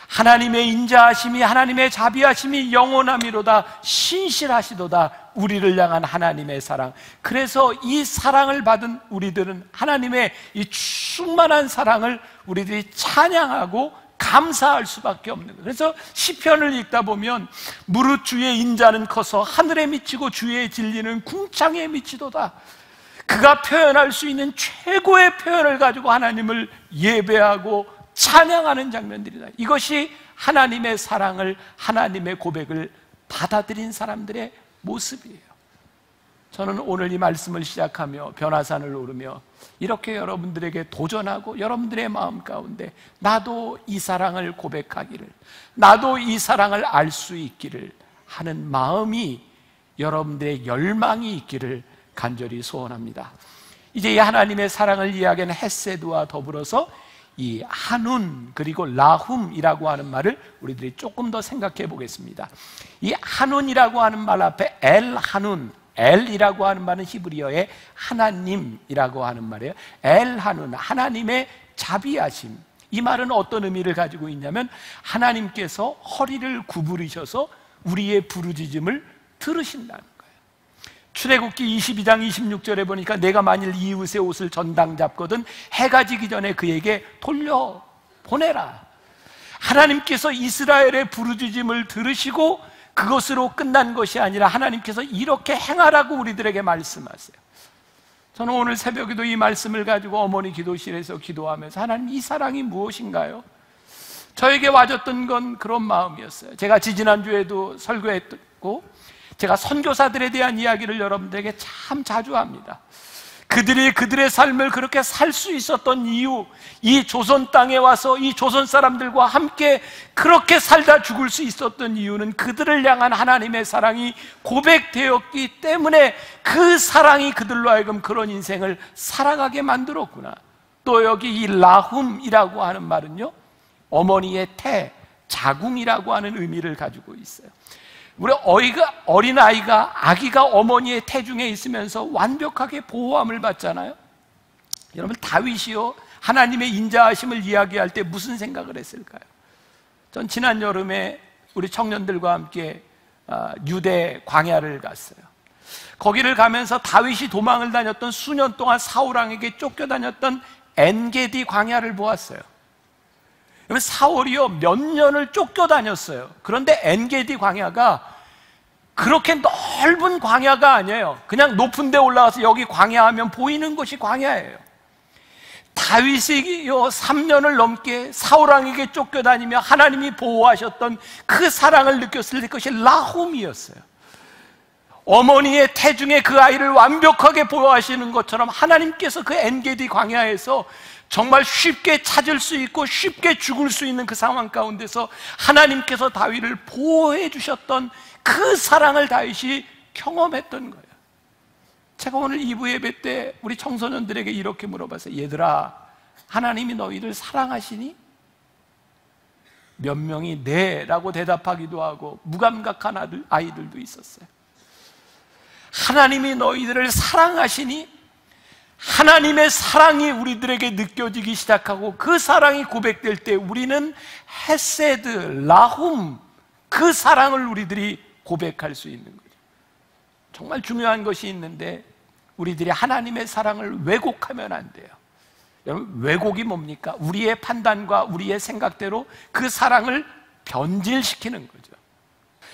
하나님의 인자하심이, 하나님의 자비하심이 영원함이로다, 신실하시도다. 우리를 향한 하나님의 사랑. 그래서 이 사랑을 받은 우리들은 하나님의 이 충만한 사랑을 우리들이 찬양하고 감사할 수밖에 없는 거예요. 그래서 시편을 읽다 보면 무릇 주의 인자는 커서 하늘에 미치고 주의 진리는 궁창에 미치도다. 그가 표현할 수 있는 최고의 표현을 가지고 하나님을 예배하고 찬양하는 장면들이다. 이것이 하나님의 사랑을, 하나님의 고백을 받아들인 사람들의 모습이에요. 저는 오늘 이 말씀을 시작하며 변화산을 오르며 이렇게 여러분들에게 도전하고 여러분들의 마음 가운데 나도 이 사랑을 고백하기를, 나도 이 사랑을 알 수 있기를 하는 마음이, 여러분들의 열망이 있기를 간절히 소원합니다. 이제 이 하나님의 사랑을 이야기하는 헤세드와 더불어서 이 한운 그리고 라훔이라고 하는 말을 우리들이 조금 더 생각해 보겠습니다. 이 한운이라고 하는 말 앞에 엘 한운, 엘이라고 하는 말은 히브리어의 하나님이라고 하는 말이에요. 엘 한운, 하나님의 자비하심. 이 말은 어떤 의미를 가지고 있냐면 하나님께서 허리를 구부리셔서 우리의 부르짖음을 들으신다는 거예요. 출애굽기 22장 26절에 보니까 내가 만일 이웃의 옷을 전당 잡거든 해가 지기 전에 그에게 돌려보내라. 하나님께서 이스라엘의 부르짖음을 들으시고 그것으로 끝난 것이 아니라 하나님께서 이렇게 행하라고 우리들에게 말씀하세요. 저는 오늘 새벽에도 이 말씀을 가지고 어머니 기도실에서 기도하면서 하나님, 이 사랑이 무엇인가요? 저에게 와줬던 건 그런 마음이었어요. 제가 지지난주에도 설교했고 제가 선교사들에 대한 이야기를 여러분들에게 참 자주 합니다. 그들이 그들의 삶을 그렇게 살 수 있었던 이유, 이 조선 땅에 와서 이 조선 사람들과 함께 그렇게 살다 죽을 수 있었던 이유는 그들을 향한 하나님의 사랑이 고백되었기 때문에 그 사랑이 그들로 하여금 그런 인생을 살아가게 만들었구나. 또 여기 이 라훔이라고 하는 말은요, 어머니의 태, 자궁이라고 하는 의미를 가지고 있어요. 우리 어린아이가, 아기가 어머니의 태중에 있으면서 완벽하게 보호함을 받잖아요. 여러분, 다윗이요, 하나님의 인자하심을 이야기할 때 무슨 생각을 했을까요? 전 지난 여름에 우리 청년들과 함께 유대 광야를 갔어요. 거기를 가면서 다윗이 도망을 다녔던, 수년 동안 사울왕에게 쫓겨다녔던 엔게디 광야를 보았어요. 사울이요 몇 년을 쫓겨다녔어요. 그런데 엔게디 광야가 그렇게 넓은 광야가 아니에요. 그냥 높은 데 올라가서 여기 광야하면 보이는 것이 광야예요. 다윗이요 3년을 넘게 사울왕에게 쫓겨다니며 하나님이 보호하셨던 그 사랑을 느꼈을 것이 라훔이었어요. 어머니의 태중에 그 아이를 완벽하게 보호하시는 것처럼 하나님께서 그 엔게디 광야에서 정말 쉽게 찾을 수 있고 쉽게 죽을 수 있는 그 상황 가운데서 하나님께서 다윗을 보호해 주셨던 그 사랑을 다윗이 경험했던 거예요. 제가 오늘 2부 예배 때 우리 청소년들에게 이렇게 물어봤어요. 얘들아, 하나님이 너희를 사랑하시니? 몇 명이 네 라고 대답하기도 하고 무감각한 아이들도 있었어요. 하나님이 너희들을 사랑하시니? 하나님의 사랑이 우리들에게 느껴지기 시작하고 그 사랑이 고백될 때 우리는 헤세드, 라훔, 그 사랑을 우리들이 고백할 수 있는 거죠. 정말 중요한 것이 있는데 우리들이 하나님의 사랑을 왜곡하면 안 돼요. 여러분, 왜곡이 뭡니까? 우리의 판단과 우리의 생각대로 그 사랑을 변질시키는 거죠.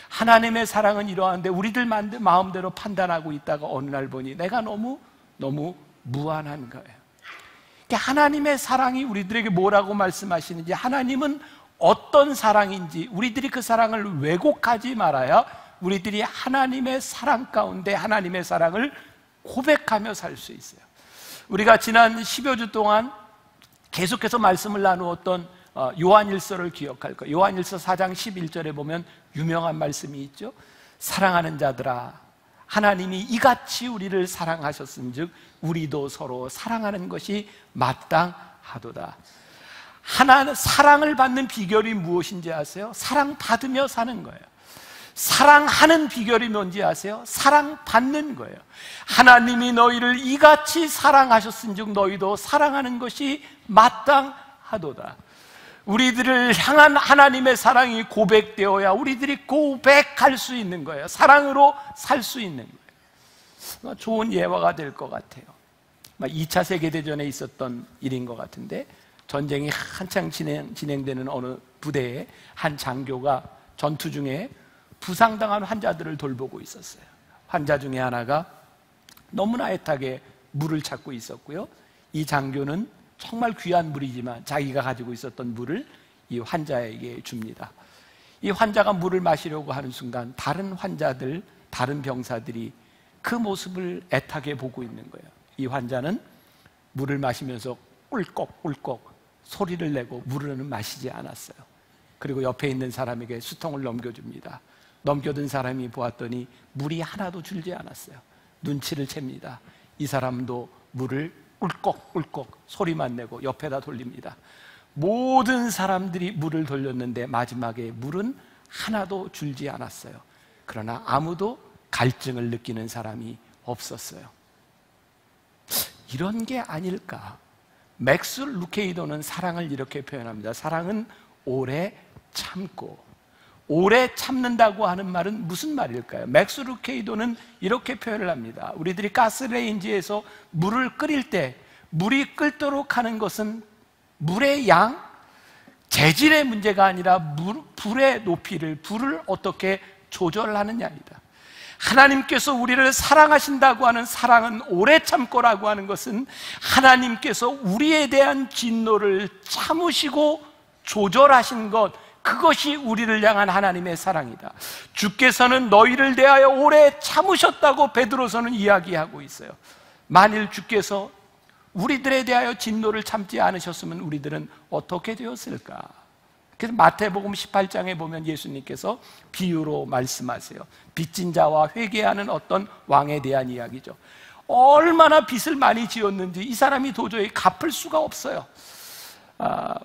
하나님의 사랑은 이러한데 우리들 마음대로 판단하고 있다가 어느 날 보니 내가 너무 무한한 거예요. 하나님의 사랑이 우리들에게 뭐라고 말씀하시는지, 하나님은 어떤 사랑인지 우리들이 그 사랑을 왜곡하지 말아야 우리들이 하나님의 사랑 가운데 하나님의 사랑을 고백하며 살 수 있어요. 우리가 지난 10여 주 동안 계속해서 말씀을 나누었던 요한일서를 기억할 거예요. 요한일서 4장 11절에 보면 유명한 말씀이 있죠. 사랑하는 자들아, 하나님이 이같이 우리를 사랑하셨은즉 우리도 서로 사랑하는 것이 마땅하도다. 사랑을 받는 비결이 무엇인지 아세요? 사랑받으며 사는 거예요. 사랑하는 비결이 뭔지 아세요? 사랑받는 거예요. 하나님이 너희를 이같이 사랑하셨은즉 너희도 사랑하는 것이 마땅하도다. 우리들을 향한 하나님의 사랑이 고백되어야 우리들이 고백할 수 있는 거예요. 사랑으로 살 수 있는 거예요. 좋은 예화가 될 것 같아요. 2차 세계대전에 있었던 일인 것 같은데, 전쟁이 한창 진행되는 어느 부대에 한 장교가 전투 중에 부상당한 환자들을 돌보고 있었어요. 환자 중에 하나가 너무나 애타게 물을 찾고 있었고요. 이 장교는 정말 귀한 물이지만 자기가 가지고 있었던 물을 이 환자에게 줍니다. 이 환자가 물을 마시려고 하는 순간 다른 환자들, 다른 병사들이 그 모습을 애타게 보고 있는 거예요. 이 환자는 물을 마시면서 꿀꺽꿀꺽 소리를 내고 물은 마시지 않았어요. 그리고 옆에 있는 사람에게 수통을 넘겨줍니다. 넘겨든 사람이 보았더니 물이 하나도 줄지 않았어요. 눈치를 챕니다. 이 사람도 물을 꿀꺽꿀꺽 소리만 내고 옆에다 돌립니다. 모든 사람들이 물을 돌렸는데 마지막에 물은 하나도 줄지 않았어요. 그러나 아무도 갈증을 느끼는 사람이 없었어요. 이런 게 아닐까? 맥스 루케이도는 사랑을 이렇게 표현합니다. 사랑은 오래 참고. 오래 참는다고 하는 말은 무슨 말일까요? 맥스 루케이도는 이렇게 표현을 합니다. 우리들이 가스레인지에서 물을 끓일 때 물이 끓도록 하는 것은 물의 양, 재질의 문제가 아니라 불의 높이를, 불을 어떻게 조절하느냐입니다. 하나님께서 우리를 사랑하신다고 하는 사랑은 오래 참고라고 하는 것은 하나님께서 우리에 대한 진노를 참으시고 조절하신 것, 그것이 우리를 향한 하나님의 사랑이다. 주께서는 너희를 대하여 오래 참으셨다고 베드로서는 이야기하고 있어요. 만일 주께서 우리들에 대하여 진노를 참지 않으셨으면 우리들은 어떻게 되었을까? 그래서 마태복음 18장에 보면 예수님께서 비유로 말씀하세요. 빚진 자와 회개하는 어떤 왕에 대한 이야기죠. 얼마나 빚을 많이 지었는지 이 사람이 도저히 갚을 수가 없어요.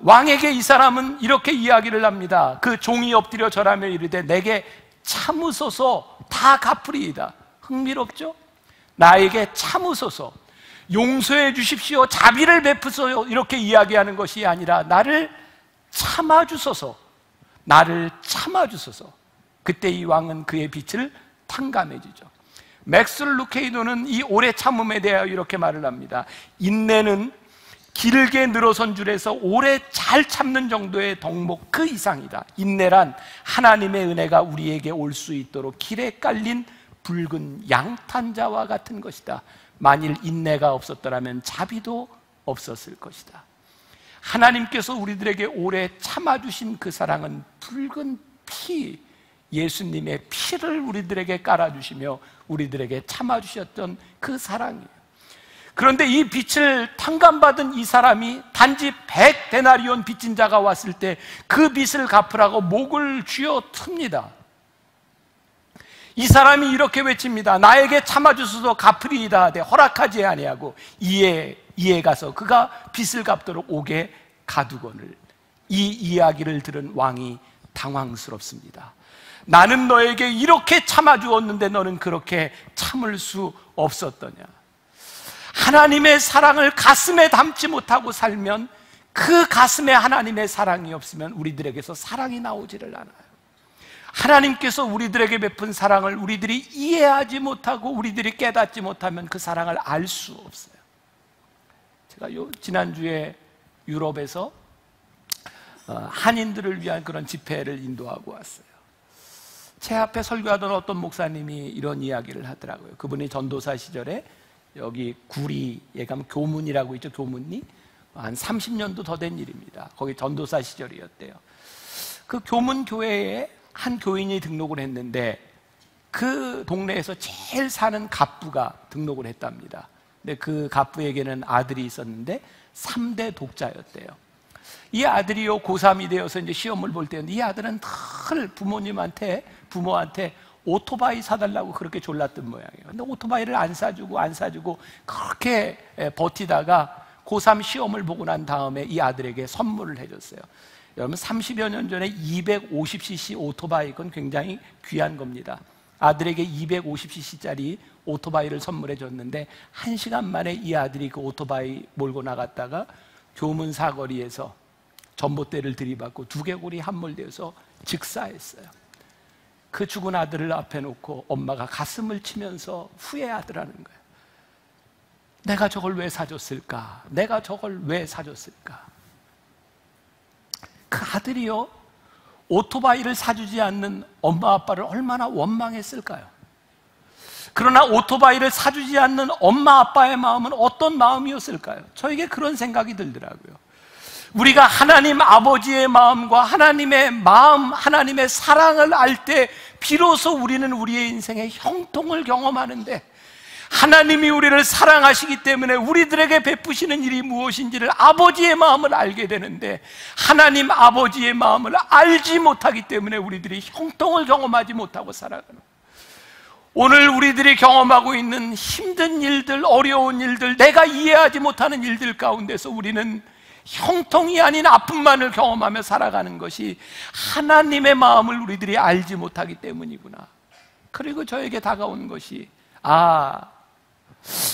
왕에게 이 사람은 이렇게 이야기를 합니다. 그 종이 엎드려 절하며 이르되 내게 참으소서 다 갚으리이다. 흥미롭죠? 나에게 참으소서, 용서해 주십시오, 자비를 베푸소서, 이렇게 이야기하는 것이 아니라 나를 참아주소서, 나를 참아주소서. 그때 이 왕은 그의 빛을 탕감해주죠. 맥스 루케이도는 이 오래 참음에 대하여 이렇게 말을 합니다. 인내는 길게 늘어선 줄에서 오래 잘 참는 정도의 덕목 그 이상이다. 인내란 하나님의 은혜가 우리에게 올 수 있도록 길에 깔린 붉은 양탄자와 같은 것이다. 만일 인내가 없었더라면 자비도 없었을 것이다. 하나님께서 우리들에게 오래 참아주신 그 사랑은 붉은 피, 예수님의 피를 우리들에게 깔아주시며 우리들에게 참아주셨던 그 사랑이에요. 그런데 이 빚을 탕감받은 이 사람이 단지 100데나리온 빚진 자가 왔을 때 그 빚을 갚으라고 목을 쥐어 틉니다. 이 사람이 이렇게 외칩니다. 나에게 참아주소서 갚으리이다 하되 허락하지 아니하고 이에 가서 그가 빚을 갚도록 옥에 가두거늘. 이 이야기를 들은 왕이 당황스럽습니다. 나는 너에게 이렇게 참아주었는데 너는 그렇게 참을 수 없었더냐. 하나님의 사랑을 가슴에 담지 못하고 살면 그 가슴에 하나님의 사랑이 없으면 우리들에게서 사랑이 나오지를 않아요. 하나님께서 우리들에게 베푼 사랑을 우리들이 이해하지 못하고 우리들이 깨닫지 못하면 그 사랑을 알 수 없어요. 제가 지난주에 유럽에서 한인들을 위한 그런 집회를 인도하고 왔어요. 제 앞에 설교하던 어떤 목사님이 이런 이야기를 하더라고요. 그분이 전도사 시절에 여기 구리에 가면 교문이라고 있죠. 교문리 한 30년도 더 된 일입니다. 거기 전도사 시절이었대요. 그 교문 교회에 한 교인이 등록을 했는데 그 동네에서 제일 사는 갑부가 등록을 했답니다. 근데 그 갑부에게는 아들이 있었는데 3대 독자였대요. 이 아들이요 고3이 되어서 이제 시험을 볼 때였는데 이 아들은 늘 부모한테 오토바이 사달라고 그렇게 졸랐던 모양이에요. 근데 오토바이를 안 사주고 그렇게 버티다가 고3 시험을 보고 난 다음에 이 아들에게 선물을 해줬어요. 여러분 30여 년 전에 250cc 오토바이, 그건 굉장히 귀한 겁니다. 아들에게 250cc짜리 오토바이를 선물해 줬는데 1시간 만에 이 아들이 그 오토바이 몰고 나갔다가 교문 사거리에서 전봇대를 들이받고 두개골이 함몰되어서 즉사했어요. 그 죽은 아들을 앞에 놓고 엄마가 가슴을 치면서 후회하더라는 거예요. 내가 저걸 왜 사줬을까? 내가 저걸 왜 사줬을까? 그 아들이요 오토바이를 사주지 않는 엄마 아빠를 얼마나 원망했을까요? 그러나 오토바이를 사주지 않는 엄마 아빠의 마음은 어떤 마음이었을까요? 저에게 그런 생각이 들더라고요. 우리가 하나님 아버지의 마음과 하나님의 마음, 하나님의 사랑을 알 때 비로소 우리는 우리의 인생의 형통을 경험하는데 하나님이 우리를 사랑하시기 때문에 우리들에게 베푸시는 일이 무엇인지를 아버지의 마음을 알게 되는데, 하나님 아버지의 마음을 알지 못하기 때문에 우리들이 형통을 경험하지 못하고 살아가는 거예요. 오늘 우리들이 경험하고 있는 힘든 일들, 어려운 일들, 내가 이해하지 못하는 일들 가운데서 우리는 형통이 아닌 아픔만을 경험하며 살아가는 것이 하나님의 마음을 우리들이 알지 못하기 때문이구나. 그리고 저에게 다가온 것이,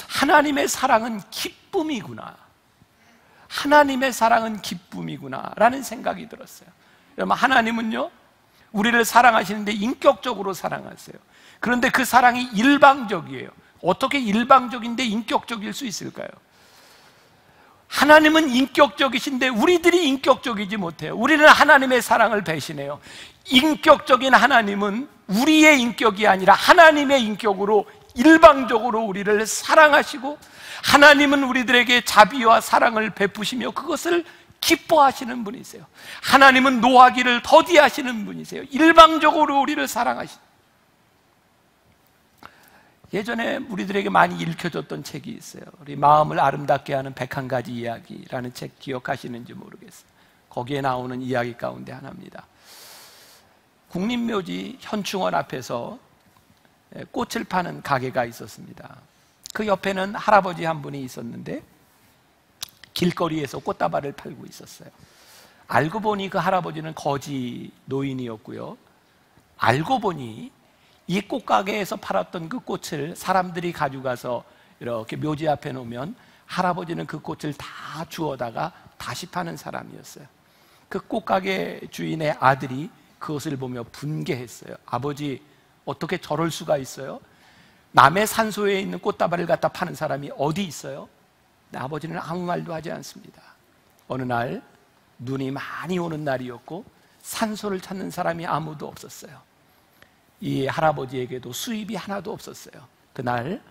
하나님의 사랑은 기쁨이구나, 하나님의 사랑은 기쁨이구나 라는 생각이 들었어요. 여러분, 하나님은요, 우리를 사랑하시는데 인격적으로 사랑하세요. 그런데 그 사랑이 일방적이에요. 어떻게 일방적인데 인격적일 수 있을까요? 하나님은 인격적이신데 우리들이 인격적이지 못해요. 우리는 하나님의 사랑을 배신해요. 인격적인 하나님은 우리의 인격이 아니라 하나님의 인격으로 일방적으로 우리를 사랑하시고, 하나님은 우리들에게 자비와 사랑을 베푸시며 그것을 기뻐하시는 분이세요. 하나님은 노하기를 더디하시는 분이세요. 일방적으로 우리를 사랑하시는. 예전에 우리들에게 많이 읽혀줬던 책이 있어요. 우리 마음을 아름답게 하는 101가지 이야기라는 책 기억하시는지 모르겠어요. 거기에 나오는 이야기 가운데 하나입니다. 국립묘지 현충원 앞에서 꽃을 파는 가게가 있었습니다. 그 옆에는 할아버지 한 분이 있었는데 길거리에서 꽃다발을 팔고 있었어요. 알고 보니 그 할아버지는 거지 노인이었고요. 알고 보니 이 꽃가게에서 팔았던 그 꽃을 사람들이 가져가서 이렇게 묘지 앞에 놓으면 할아버지는 그 꽃을 다 주워다가 다시 파는 사람이었어요. 그 꽃가게 주인의 아들이 그것을 보며 분개했어요. 아버지, 어떻게 저럴 수가 있어요? 남의 산소에 있는 꽃다발을 갖다 파는 사람이 어디 있어요? 근데 아버지는 아무 말도 하지 않습니다. 어느 날 눈이 많이 오는 날이었고 산소를 찾는 사람이 아무도 없었어요. 이 할아버지에게도 수입이 하나도 없었어요. 그날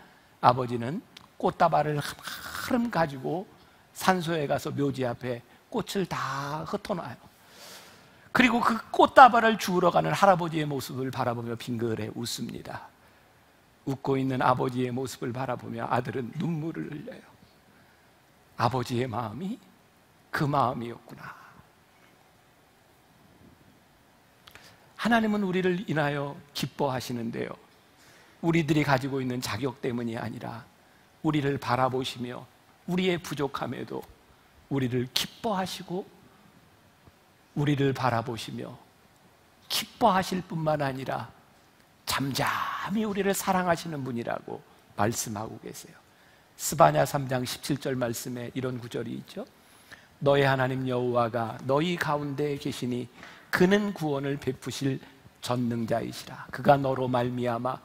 아버지는 꽃다발을 하름 가지고 산소에 가서 묘지 앞에 꽃을 다 흩어놔요. 그리고 그 꽃다발을 주우러 가는 할아버지의 모습을 바라보며 빙그레 웃습니다. 웃고 있는 아버지의 모습을 바라보며 아들은 눈물을 흘려요. 아버지의 마음이 그 마음이었구나. 하나님은 우리를 인하여 기뻐하시는데요, 우리들이 가지고 있는 자격 때문이 아니라 우리를 바라보시며 우리의 부족함에도 우리를 기뻐하시고 우리를 바라보시며 기뻐하실 뿐만 아니라 잠잠히 우리를 사랑하시는 분이라고 말씀하고 계세요. 스바냐 3장 17절 말씀에 이런 구절이 있죠. 너의 하나님 여호와가 너희 가운데 계시니 그는 구원을 베푸실 전능자이시라. 그가 너로 말미암아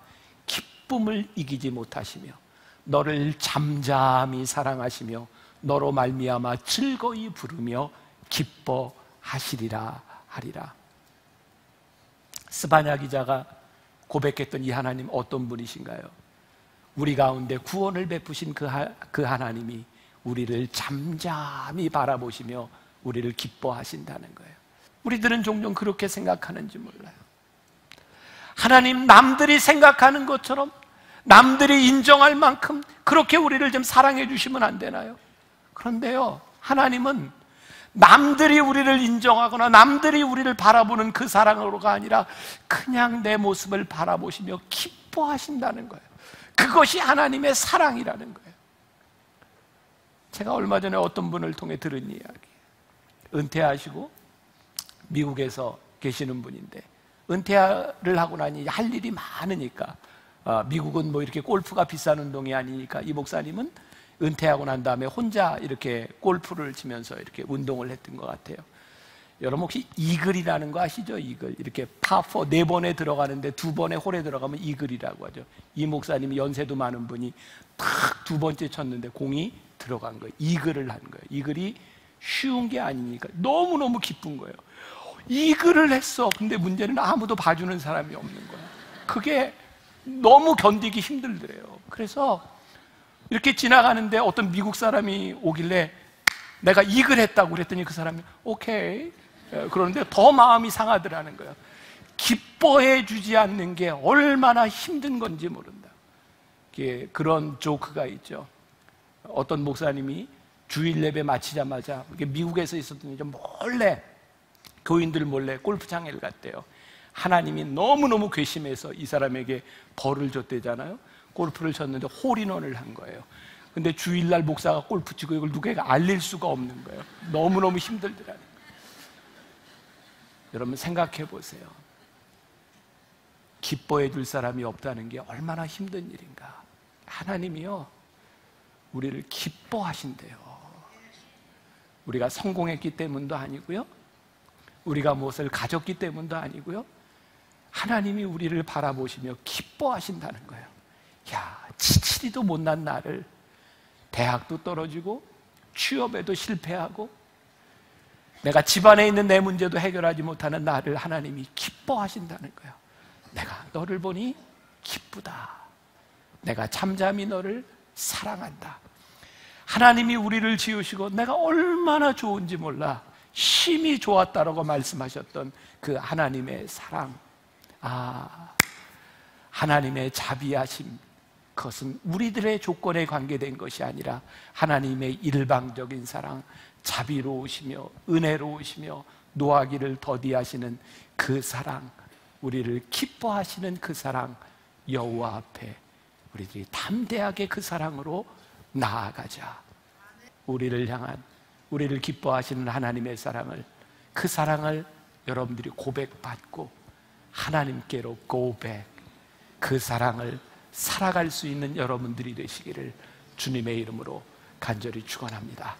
기쁨을 이기지 못하시며 너를 잠잠히 사랑하시며 너로 말미암아 즐거이 부르며 기뻐하시리라 하리라. 스바냐 기자가 고백했던 이 하나님 어떤 분이신가요? 우리 가운데 구원을 베푸신 그 하나님이 우리를 잠잠히 바라보시며 우리를 기뻐하신다는 거예요. 우리들은 종종 그렇게 생각하는지 몰라요. 하나님, 남들이 생각하는 것처럼 남들이 인정할 만큼 그렇게 우리를 좀 사랑해 주시면 안 되나요? 그런데요, 하나님은 남들이 우리를 인정하거나 남들이 우리를 바라보는 그 사랑으로가 아니라 그냥 내 모습을 바라보시며 기뻐하신다는 거예요. 그것이 하나님의 사랑이라는 거예요. 제가 얼마 전에 어떤 분을 통해 들은 이야기, 은퇴하시고 미국에서 계시는 분인데 은퇴를 하고 나니 할 일이 많으니까, 미국은 뭐 이렇게 골프가 비싼 운동이 아니니까 이 목사님은 은퇴하고 난 다음에 혼자 이렇게 골프를 치면서 이렇게 운동을 했던 것 같아요. 여러분 혹시 이글이라는 거 아시죠? 이글. 이렇게 파4 4번에 들어가는데 2번에 홀에 들어가면 이글이라고 하죠. 이 목사님이 연세도 많은 분이 탁 2번째 쳤는데 공이 들어간 거예요. 이글을 한 거예요. 이글이 쉬운 게 아니니까 너무너무 기쁜 거예요. 이글을 했어. 근데 문제는 아무도 봐주는 사람이 없는 거예요. 그게 너무 견디기 힘들더래요. 그래서 이렇게 지나가는데 어떤 미국 사람이 오길래 내가 이글 했다고 그랬더니 그 사람이 오케이 그러는데 더 마음이 상하더라는 거예요. 기뻐해 주지 않는 게 얼마나 힘든 건지 모른다. 그런 조크가 있죠. 어떤 목사님이 주일 예배 마치자마자 미국에서 있었던 일이죠. 몰래 교인들 몰래 골프장에 갔대요. 하나님이 너무너무 괘씸해서 이 사람에게 벌을 줬대잖아요. 골프를 쳤는데 홀인원을 한 거예요. 근데 주일날 목사가 골프 치고 이걸 누구에게 알릴 수가 없는 거예요. 너무너무 힘들더라는 거예요. 여러분 생각해 보세요. 기뻐해 줄 사람이 없다는 게 얼마나 힘든 일인가. 하나님이요, 우리를 기뻐하신대요. 우리가 성공했기 때문도 아니고요, 우리가 무엇을 가졌기 때문도 아니고요, 하나님이 우리를 바라보시며 기뻐하신다는 거예요. 야, 지치리도 못난 나를 대학도 떨어지고 취업에도 실패하고 내가 집안에 있는 내 문제도 해결하지 못하는 나를 하나님이 기뻐하신다는 거예요. 내가 너를 보니 기쁘다. 내가 잠잠히 너를 사랑한다. 하나님이 우리를 지으시고 내가 얼마나 좋은지 몰라 심히 좋았다라고 말씀하셨던 그 하나님의 사랑. 하나님의 자비하심, 그것은 우리들의 조건에 관계된 것이 아니라 하나님의 일방적인 사랑, 자비로우시며 은혜로우시며 노하기를 더디하시는 그 사랑, 우리를 기뻐하시는 그 사랑, 여호와 앞에 우리들이 담대하게 그 사랑으로 나아가자. 우리를 향한, 우리를 기뻐하시는 하나님의 사랑을, 그 사랑을 여러분들이 고백받고 하나님께로 고백, 그 사랑을 살아갈 수 있는 여러분들이 되시기를 주님의 이름으로 간절히 축원합니다.